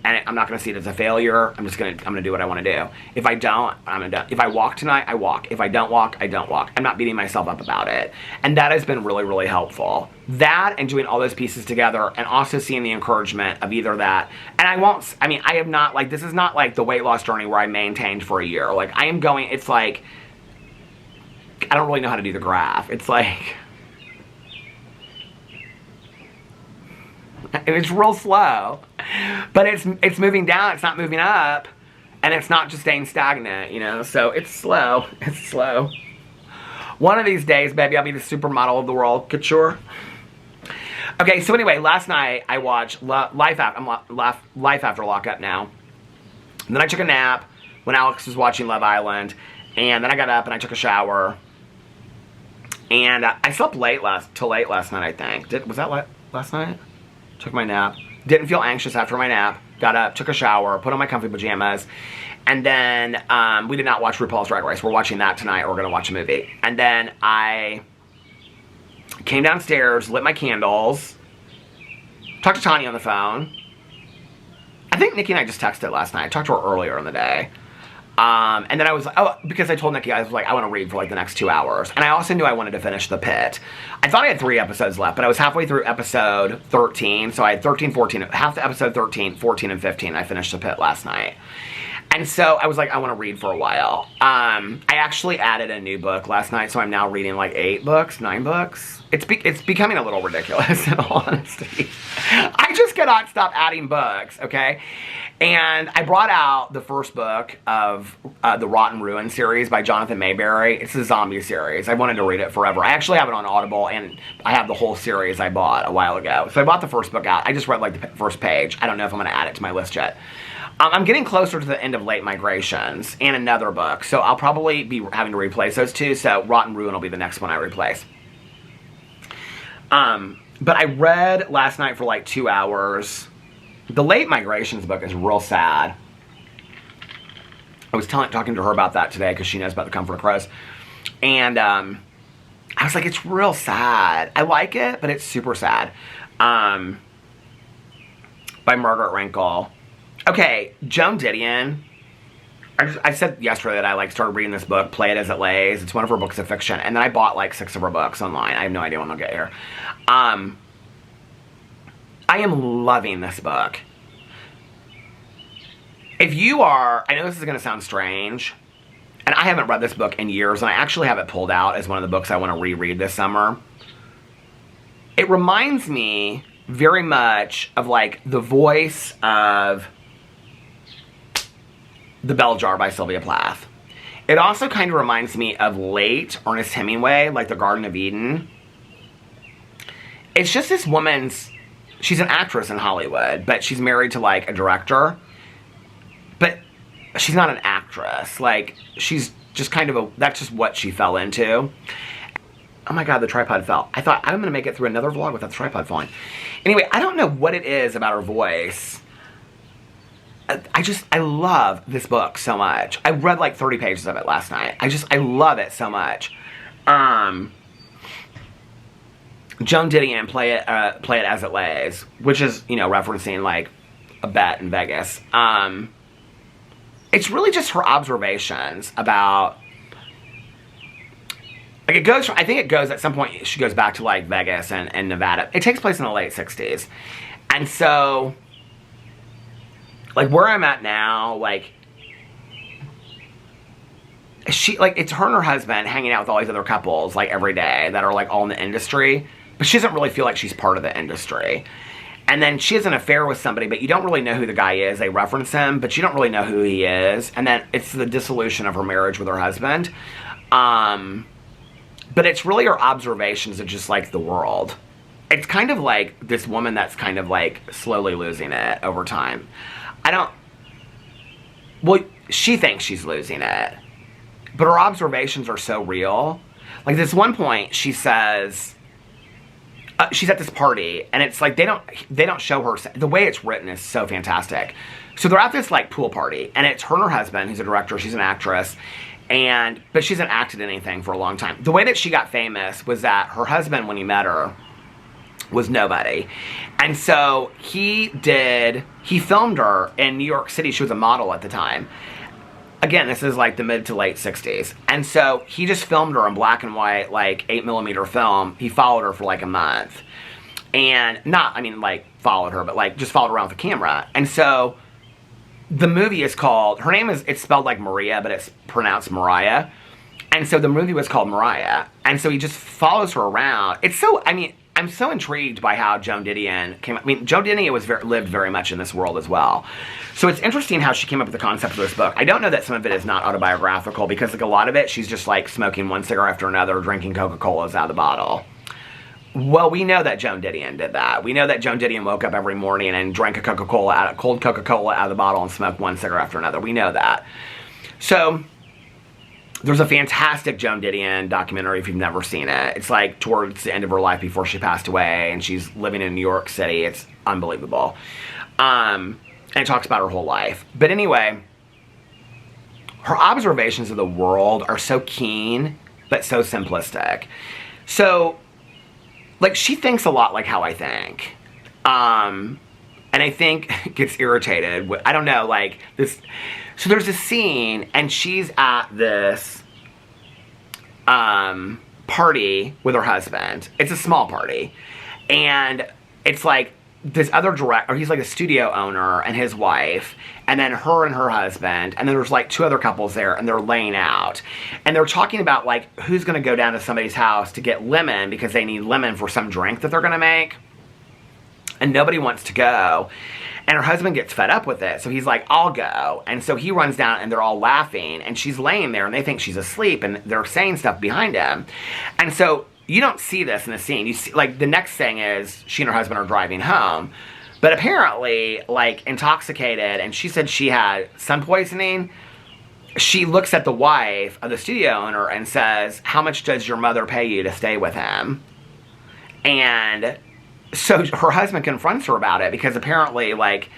And I'm not going to see it as a failure. I'm going to do what I want to do. If I don't, I'm going to. If I walk tonight, I walk. If I don't walk, I don't walk. I'm not beating myself up about it. And that has been really, really helpful. That and doing all those pieces together, and also seeing the encouragement of either that. And I have not, like, this is not like the weight loss journey where I maintained for a year. Like, I am going, it's like, I don't really know how to do the graph. It's like, and it's real slow. But it's moving down, it's not moving up, and it's not just staying stagnant, you know? So it's slow. It's slow. One of these days, baby, I'll be the supermodel of the world. Couture. Okay, so anyway, last night I watched Life After Lockup now. And then I took a nap when Alex was watching Love Island. And then I got up and I took a shower. And I slept till late last night, I think. Was that last night? Took my nap. Didn't feel anxious after my nap. Got up, took a shower, put on my comfy pajamas. And then we did not watch RuPaul's Drag Race. We're watching that tonight. We're going to watch a movie. And then I came downstairs, lit my candles, talked to Tanya on the phone. I think Nikki and I just texted last night. I talked to her earlier in the day. And then I was like, because I told Nikki, I was like, I want to read for like the next 2 hours. And I also knew I wanted to finish The Pit. I thought I had 3 episodes left, but I was halfway through episode 13. So I had 13, 14, half the episode 13, 14, and 15. I finished The Pit last night. And so I was like, I want to read for a while. I actually added a new book last night, so I'm now reading like 9 books. It's becoming a little ridiculous, in all honesty. I just cannot stop adding books, okay? And I brought out the first book of the Rotten Ruin series by Jonathan Mayberry. It's a zombie series. I wanted to read it forever. I actually have it on Audible, and I have the whole series I bought a while ago. So I bought the first book out. I just read like the first page. I don't know if I'm going to add it to my list yet. I'm getting closer to the end of Late Migrations and another book, so I'll probably be having to replace those two, so Rotten Ruin will be the next one I replace. But I read last night for like 2 hours. The Late Migrations book is real sad. I was talking to her about that today because she knows about The Comfort of Crows. And I was like, it's real sad. I like it, but it's super sad. By Margaret Wrinkle. Okay, Joan Didion. I said yesterday that I started reading this book, Play It As It Lays. It's one of her books of fiction. And then I bought like 6 of her books online. I have no idea when they'll get here. I am loving this book. If you are, I know this is going to sound strange, and I haven't read this book in years, and I actually have it pulled out as one of the books I want to reread this summer. It reminds me very much of like the voice of The Bell Jar by Sylvia Plath. It also kind of reminds me of late Ernest Hemingway, like The Garden of Eden. It's just this woman's, she's an actress in Hollywood, but she's married to like a director. But she's not an actress. Like, she's just kind of that's just what she fell into. Oh my God, the tripod fell. I thought, I'm going to make it through another vlog without the tripod falling. Anyway, I don't know what it is about her voice. I love this book so much. I read like 30 pages of it last night. I love it so much. Joan Didion, Play It As It Lays, which is, you know, referencing like a bet in Vegas. It's really just her observations about, like, it goes, I think it goes, at some point, she goes back to, like, Vegas and Nevada. It takes place in the late 60s. And so, like, where I'm at now, like, it's her and her husband hanging out with all these other couples, like, every day that are, like, all in the industry. But she doesn't really feel like she's part of the industry. And then she has an affair with somebody, but you don't really know who the guy is. They reference him, but you don't really know who he is. And then it's the dissolution of her marriage with her husband. But it's really her observations of just, like, the world. It's kind of like this woman that's kind of, like, slowly losing it over time. Well, she thinks she's losing it. But her observations are so real. Like this one point, she says, she's at this party, and it's like they don't show her. The way it's written is so fantastic. So they're at this like pool party, and it's her and her husband, who's a director. She's an actress, but she hasn't acted in anything for a long time. The way that she got famous was that her husband, when he met her, was nobody, and so he filmed her in New York City. She was a model at the time. Again, this is like the mid to late 60s. And so he just filmed her in black and white, like 8mm film. He followed her for like a month. And followed her, but like just followed around with the camera. And so the movie is called, it's spelled like Maria, but it's pronounced Mariah. And so the movie was called Mariah. And so he just follows her around. I'm so intrigued by how Joan Didion came. Joan Didion lived very much in this world as well. So it's interesting how she came up with the concept of this book. I don't know that some of it is not autobiographical, because like a lot of it, she's just like smoking one cigarette after another, drinking Coca-Colas out of the bottle. Well, we know that Joan Didion did that. We know that Joan Didion woke up every morning and drank a cold Coca-Cola out of the bottle and smoked one cigarette after another. We know that. So there's a fantastic Joan Didion documentary if you've never seen it. It's like towards the end of her life before she passed away, and she's living in New York City. It's unbelievable. And it talks about her whole life. But anyway, her observations of the world are so keen, but so simplistic. So, like, she thinks a lot like how I think. And I think gets irritated. I don't know, like, this. So there's a scene, and she's at this party with her husband. It's a small party. And it's like this other director, he's like a studio owner, and his wife, and then her and her husband, and then there's like two other couples there, and they're laying out. And they're talking about like who's going to go down to somebody's house to get lemon, because they need lemon for some drink that they're going to make. And nobody wants to go. And her husband gets fed up with it, so he's like, I'll go. And so he runs down, and they're all laughing, and she's laying there, and they think she's asleep, and they're saying stuff behind him. And so you don't see this in the scene. You see, like, the next thing is she and her husband are driving home. But apparently, like, intoxicated, and she said she had sun poisoning. She looks at the wife of the studio owner and says, how much does your mother pay you to stay with him? And so her husband confronts her about it, because apparently, like,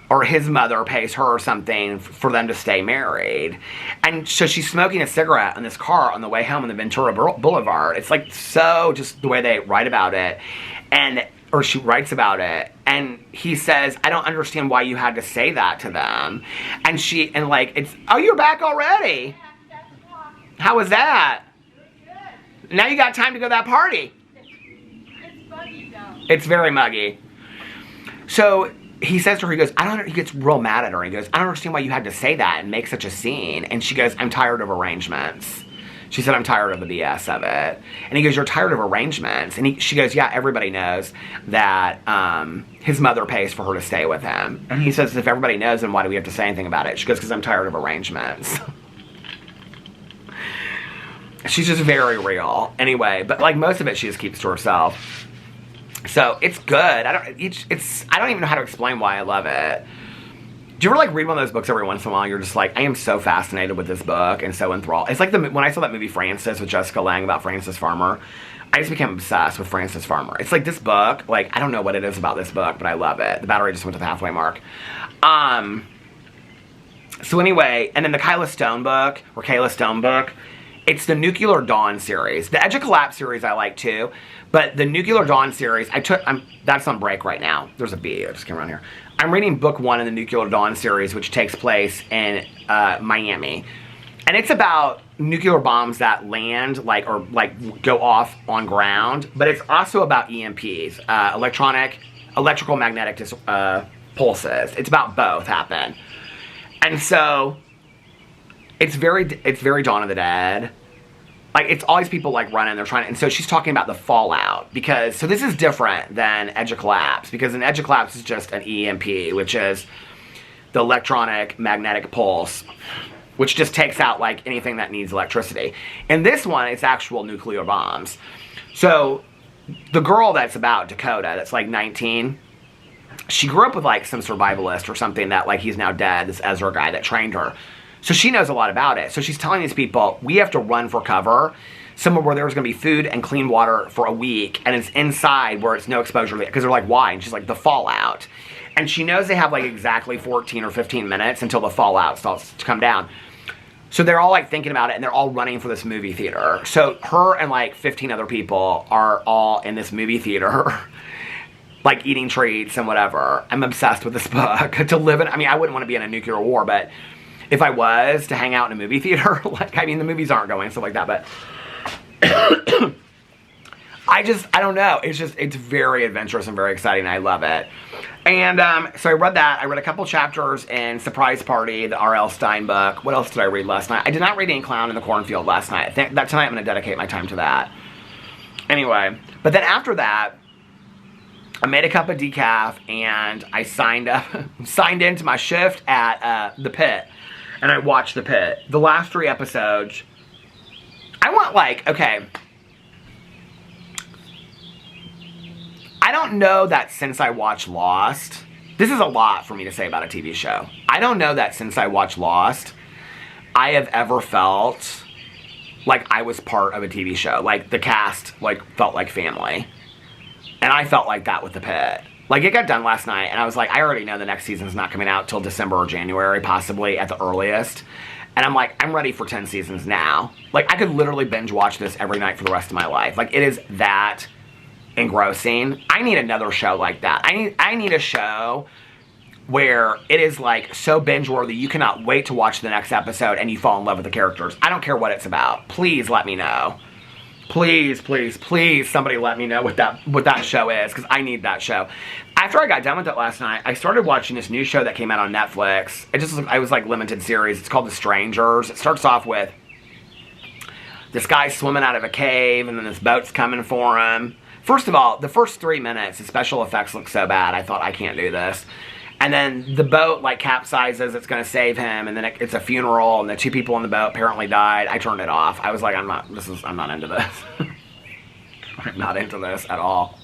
or his mother pays her or something for them to stay married. And so she's smoking a cigarette in this car on the way home on the Ventura Boulevard. It's like, so just the way they write about it, or she writes about it. And he says, I don't understand why you had to say that to them. And like, it's, oh, you're back already? How was that? Now you got time to go to that party. It's very muggy. So he says to her, he gets real mad at her. He goes, I don't understand why you had to say that and make such a scene. And she goes, I'm tired of arrangements. She said, I'm tired of the BS of it. And he goes, you're tired of arrangements? And she goes, yeah, everybody knows that his mother pays for her to stay with him. And he says, if everybody knows, then why do we have to say anything about it? She goes, because I'm tired of arrangements. She's just very real. Anyway, but like most of it, she just keeps to herself. So it's good. I don't even know how to explain why I love it. Do you ever like read one of those books every once in a while? You're just like, I am so fascinated with this book and so enthralled. It's like when I saw that movie Frances with Jessica Lange about Frances Farmer, I just became obsessed with Frances Farmer. It's like this book, like I don't know what it is about this book, but I love it. The battery just went to the halfway mark. So anyway, and then the Kayla Stone book, it's the Nuclear Dawn series. The Edge of Collapse series I like too, but the Nuclear Dawn series, that's on break right now. There's a bee, I just came around here. I'm reading book 1 in the Nuclear Dawn series, which takes place in Miami. And it's about nuclear bombs that land, or go off on ground, but it's also about EMPs, electrical magnetic pulses. It's about both happen. And so it's very Dawn of the Dead. Like, it's all these people, like, running, and so she's talking about the fallout, so this is different than Edge of Collapse, because an Edge of Collapse is just an EMP, which is the electronic magnetic pulse, which just takes out, like, anything that needs electricity. In this one, it's actual nuclear bombs. So, the girl that's about, Dakota, that's, like, 19, she grew up with, like, some survivalist or something that, like, he's now dead, this Ezra guy that trained her. So she knows a lot about it. So she's telling these people, we have to run for cover somewhere where there's going to be food and clean water for a week, and it's inside where it's no exposure, because they're like, why? And she's like, the fallout. And she knows they have like exactly 14 or 15 minutes until the fallout starts to come down. So they're all like thinking about it, and they're all running for this movie theater. So her and like 15 other people are all in this movie theater, like eating treats and whatever. I'm obsessed with this book. To live in, I mean, I wouldn't want to be in a nuclear war, but if I was to hang out in a movie theater, like, I mean, the movies aren't going, stuff like that, but I don't know. It's very adventurous and very exciting. I love it. And so I read that. I read a couple chapters in Surprise Party, the R.L. Stine book. What else did I read last night? I did not read any Clown in the Cornfield last night. I think that tonight I'm going to dedicate my time to that. Anyway, but then after that, I made a cup of decaf, and I signed into my shift at the Pit, and I watched the Pit. The last 3 episodes, I want like, okay, I don't know that since I watched Lost, this is a lot for me to say about a TV show. I don't know that since I watched Lost, I have ever felt like I was part of a TV show. Like, the cast, like, felt like family. And I felt like that with the Pit. Like, it got done last night, and I was like, I already know the next season's not coming out till December or January, possibly, at the earliest. And I'm like, I'm ready for 10 seasons now. Like, I could literally binge watch this every night for the rest of my life. Like, it is that engrossing. I need another show like that. I need a show where it is like so binge-worthy you cannot wait to watch the next episode and you fall in love with the characters. I don't care what it's about. Please let me know. Please, please, please, somebody let me know what that show is, because I need that show. After I got done with it last night, I started watching this new show that came out on Netflix. I was like limited series. It's called The Strangers. It starts off with this guy swimming out of a cave, and then this boat's coming for him. First of all, the first 3 minutes, the special effects look so bad, I thought, I can't do this. And then the boat, like, capsizes, it's going to save him, and then it's a funeral, and the 2 people on the boat apparently died. I turned it off. I was like, I'm not into this. I'm not into this at all.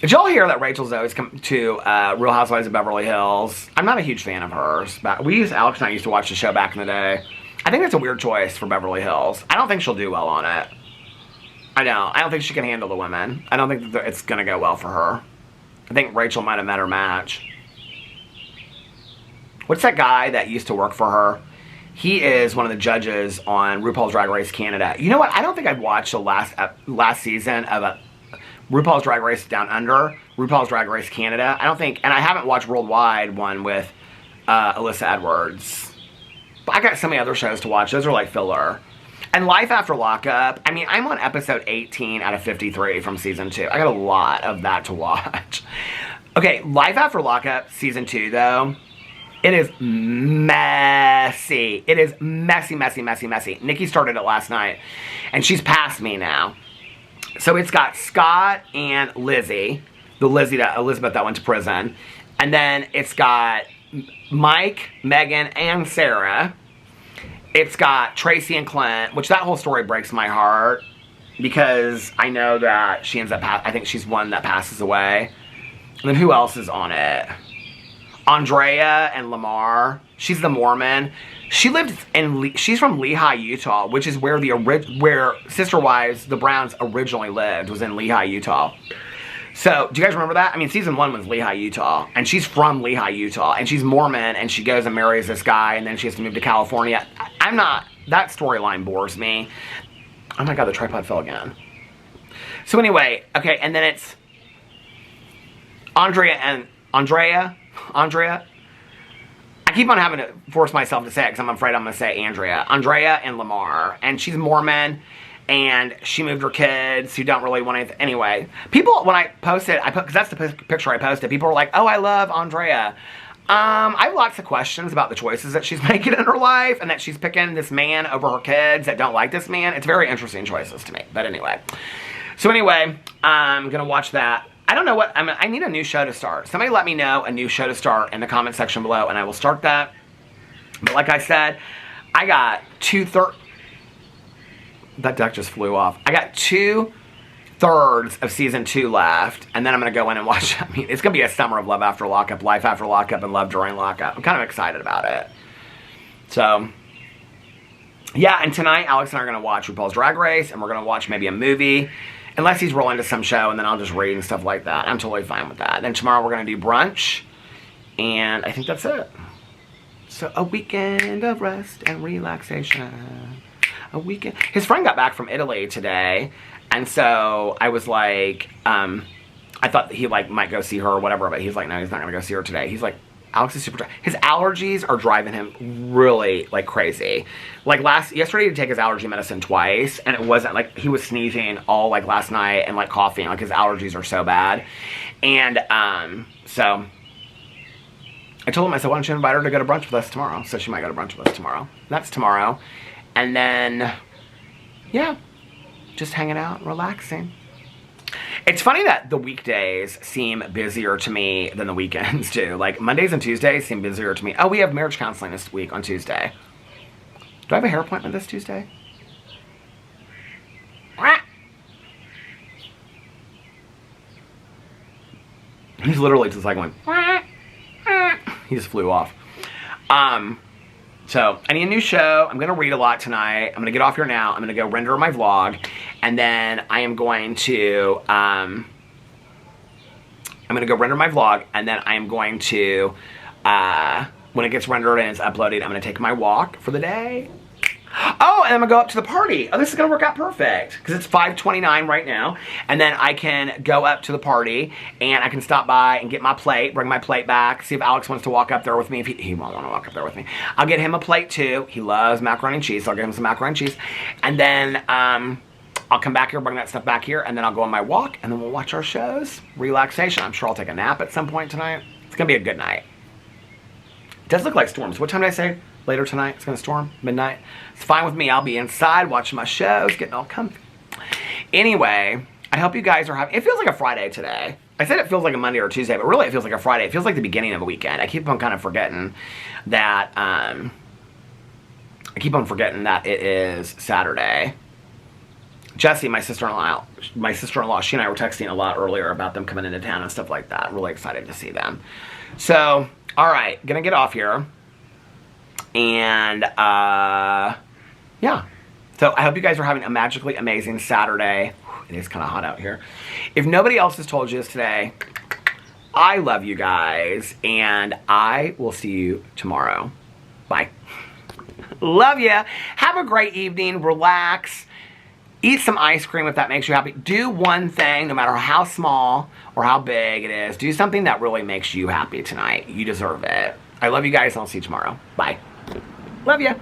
Did y'all hear that Rachel Zoe's come to Real Housewives of Beverly Hills? I'm not a huge fan of hers. But Alex and I used to watch the show back in the day. I think that's a weird choice for Beverly Hills. I don't think she'll do well on it. I don't think she can handle the women. I don't think that it's going to go well for her. I think Rachel might have met her match. What's that guy that used to work for her? He is one of the judges on RuPaul's Drag Race Canada. You know what? I don't think I've watched the last season of RuPaul's Drag Race Down Under, RuPaul's Drag Race Canada. I don't think, and I haven't watched Worldwide one with Alyssa Edwards. But I got so many other shows to watch. Those are like filler. And Life After Lockup, I mean, I'm on episode 18 out of 53 from season 2. I got a lot of that to watch. Okay, Life After Lockup, season 2, though, it is messy. It is messy, messy, messy, messy. Nikki started it last night, and she's past me now. So it's got Scott and Lizzie, the Lizzie that Elizabeth that went to prison. And then it's got Mike, Megan, and Sarah. It's got Tracy and Clint, which that whole story breaks my heart because I know that she ends up, I think she's one that passes away. And then who else is on it? Andrea and Lamar. She's the Mormon. She's from Lehi, Utah, which is where where Sister Wives, the Browns, originally lived, was in Lehi, Utah. So, do you guys remember that? I mean, season 1 was Lehi, Utah, and she's from Lehi, Utah, and she's Mormon, and she goes and marries this guy, and then she has to move to California. That storyline bores me. Oh my God, the tripod fell again. So anyway, okay, and then it's Andrea. I keep on having to force myself to say it because I'm afraid I'm going to say Andrea. Andrea and Lamar, and she's Mormon. And she moved her kids who don't really want anything. Anyway, people, when I posted, because that's the picture I posted, people were like, oh, I love Andrea. I have lots of questions about the choices that she's making in her life and that she's picking this man over her kids that don't like this man. It's very interesting choices to me. But anyway. So anyway, I'm going to watch that. I don't know what, I need a new show to start. Somebody let me know a new show to start in the comment section below and I will start that. But like I said, I got that duck just flew off. I got 2/3 of season 2 left, and then I'm going to go in and watch. I mean, it's going to be a summer of Love After Lockup, Life After Lockup, and Love During Lockup. I'm kind of excited about it. So, yeah, and tonight Alex and I are going to watch RuPaul's Drag Race, and we're going to watch maybe a movie, unless he's rolling to some show, and then I'll just read and stuff like that. I'm totally fine with that. Then tomorrow we're going to do brunch, and I think that's it. So a weekend of rest and relaxation. A weekend. His friend got back from Italy today, and so I was like, I thought he like might go see her or whatever, but he's like, no, he's not going to go see her today. He's like, Alex is super dry. His allergies are driving him really like crazy. Like yesterday he had to take his allergy medicine twice, and it wasn't like he was sneezing all like last night and like coughing. Like his allergies are so bad. And so I told him, I said, why don't you invite her to go to brunch with us tomorrow? So she might go to brunch with us tomorrow. That's tomorrow. And then, yeah, just hanging out, relaxing. It's funny that the weekdays seem busier to me than the weekends do. Like, Mondays and Tuesdays seem busier to me. Oh, we have marriage counseling this week on Tuesday. Do I have a hair appointment this Tuesday? He's literally just like going, he just flew off. So, I need a new show. I'm going to read a lot tonight. I'm going to get off here now. I'm going to go render my vlog. And then I am going to, go render my vlog. And then I am going to, when it gets rendered and it's uploaded, I'm going to take my walk for the day. Oh, and I'm going to go up to the party. Oh, this is going to work out perfect. Because it's 5:29 right now. And then I can go up to the party. And I can stop by and get my plate. Bring my plate back. See if Alex wants to walk up there with me. If he won't want to walk up there with me. I'll get him a plate too. He loves macaroni and cheese. So I'll get him some macaroni and cheese. And then I'll come back here, bring that stuff back here. And then I'll go on my walk. And then we'll watch our shows. Relaxation. I'm sure I'll take a nap at some point tonight. It's going to be a good night. It does look like storms. What time did I say? Later tonight, it's going to storm, midnight. It's fine with me. I'll be inside watching my shows, getting all comfy. Anyway, I hope you guys are having, it feels like a Friday today. I said it feels like a Monday or Tuesday, but really it feels like a Friday. It feels like the beginning of a weekend. I keep on kind of forgetting that, it is Saturday. Jessie, my sister-in-law, she and I were texting a lot earlier about them coming into town and stuff like that. Really excited to see them. So, all right, gonna get off here. And, yeah. So I hope you guys are having a magically amazing Saturday. It is kind of hot out here. If nobody else has told you this today, I love you guys. And I will see you tomorrow. Bye. Love ya. Have a great evening. Relax. Eat some ice cream if that makes you happy. Do one thing, no matter how small or how big it is. Do something that really makes you happy tonight. You deserve it. I love you guys, and I'll see you tomorrow. Bye. Love ya.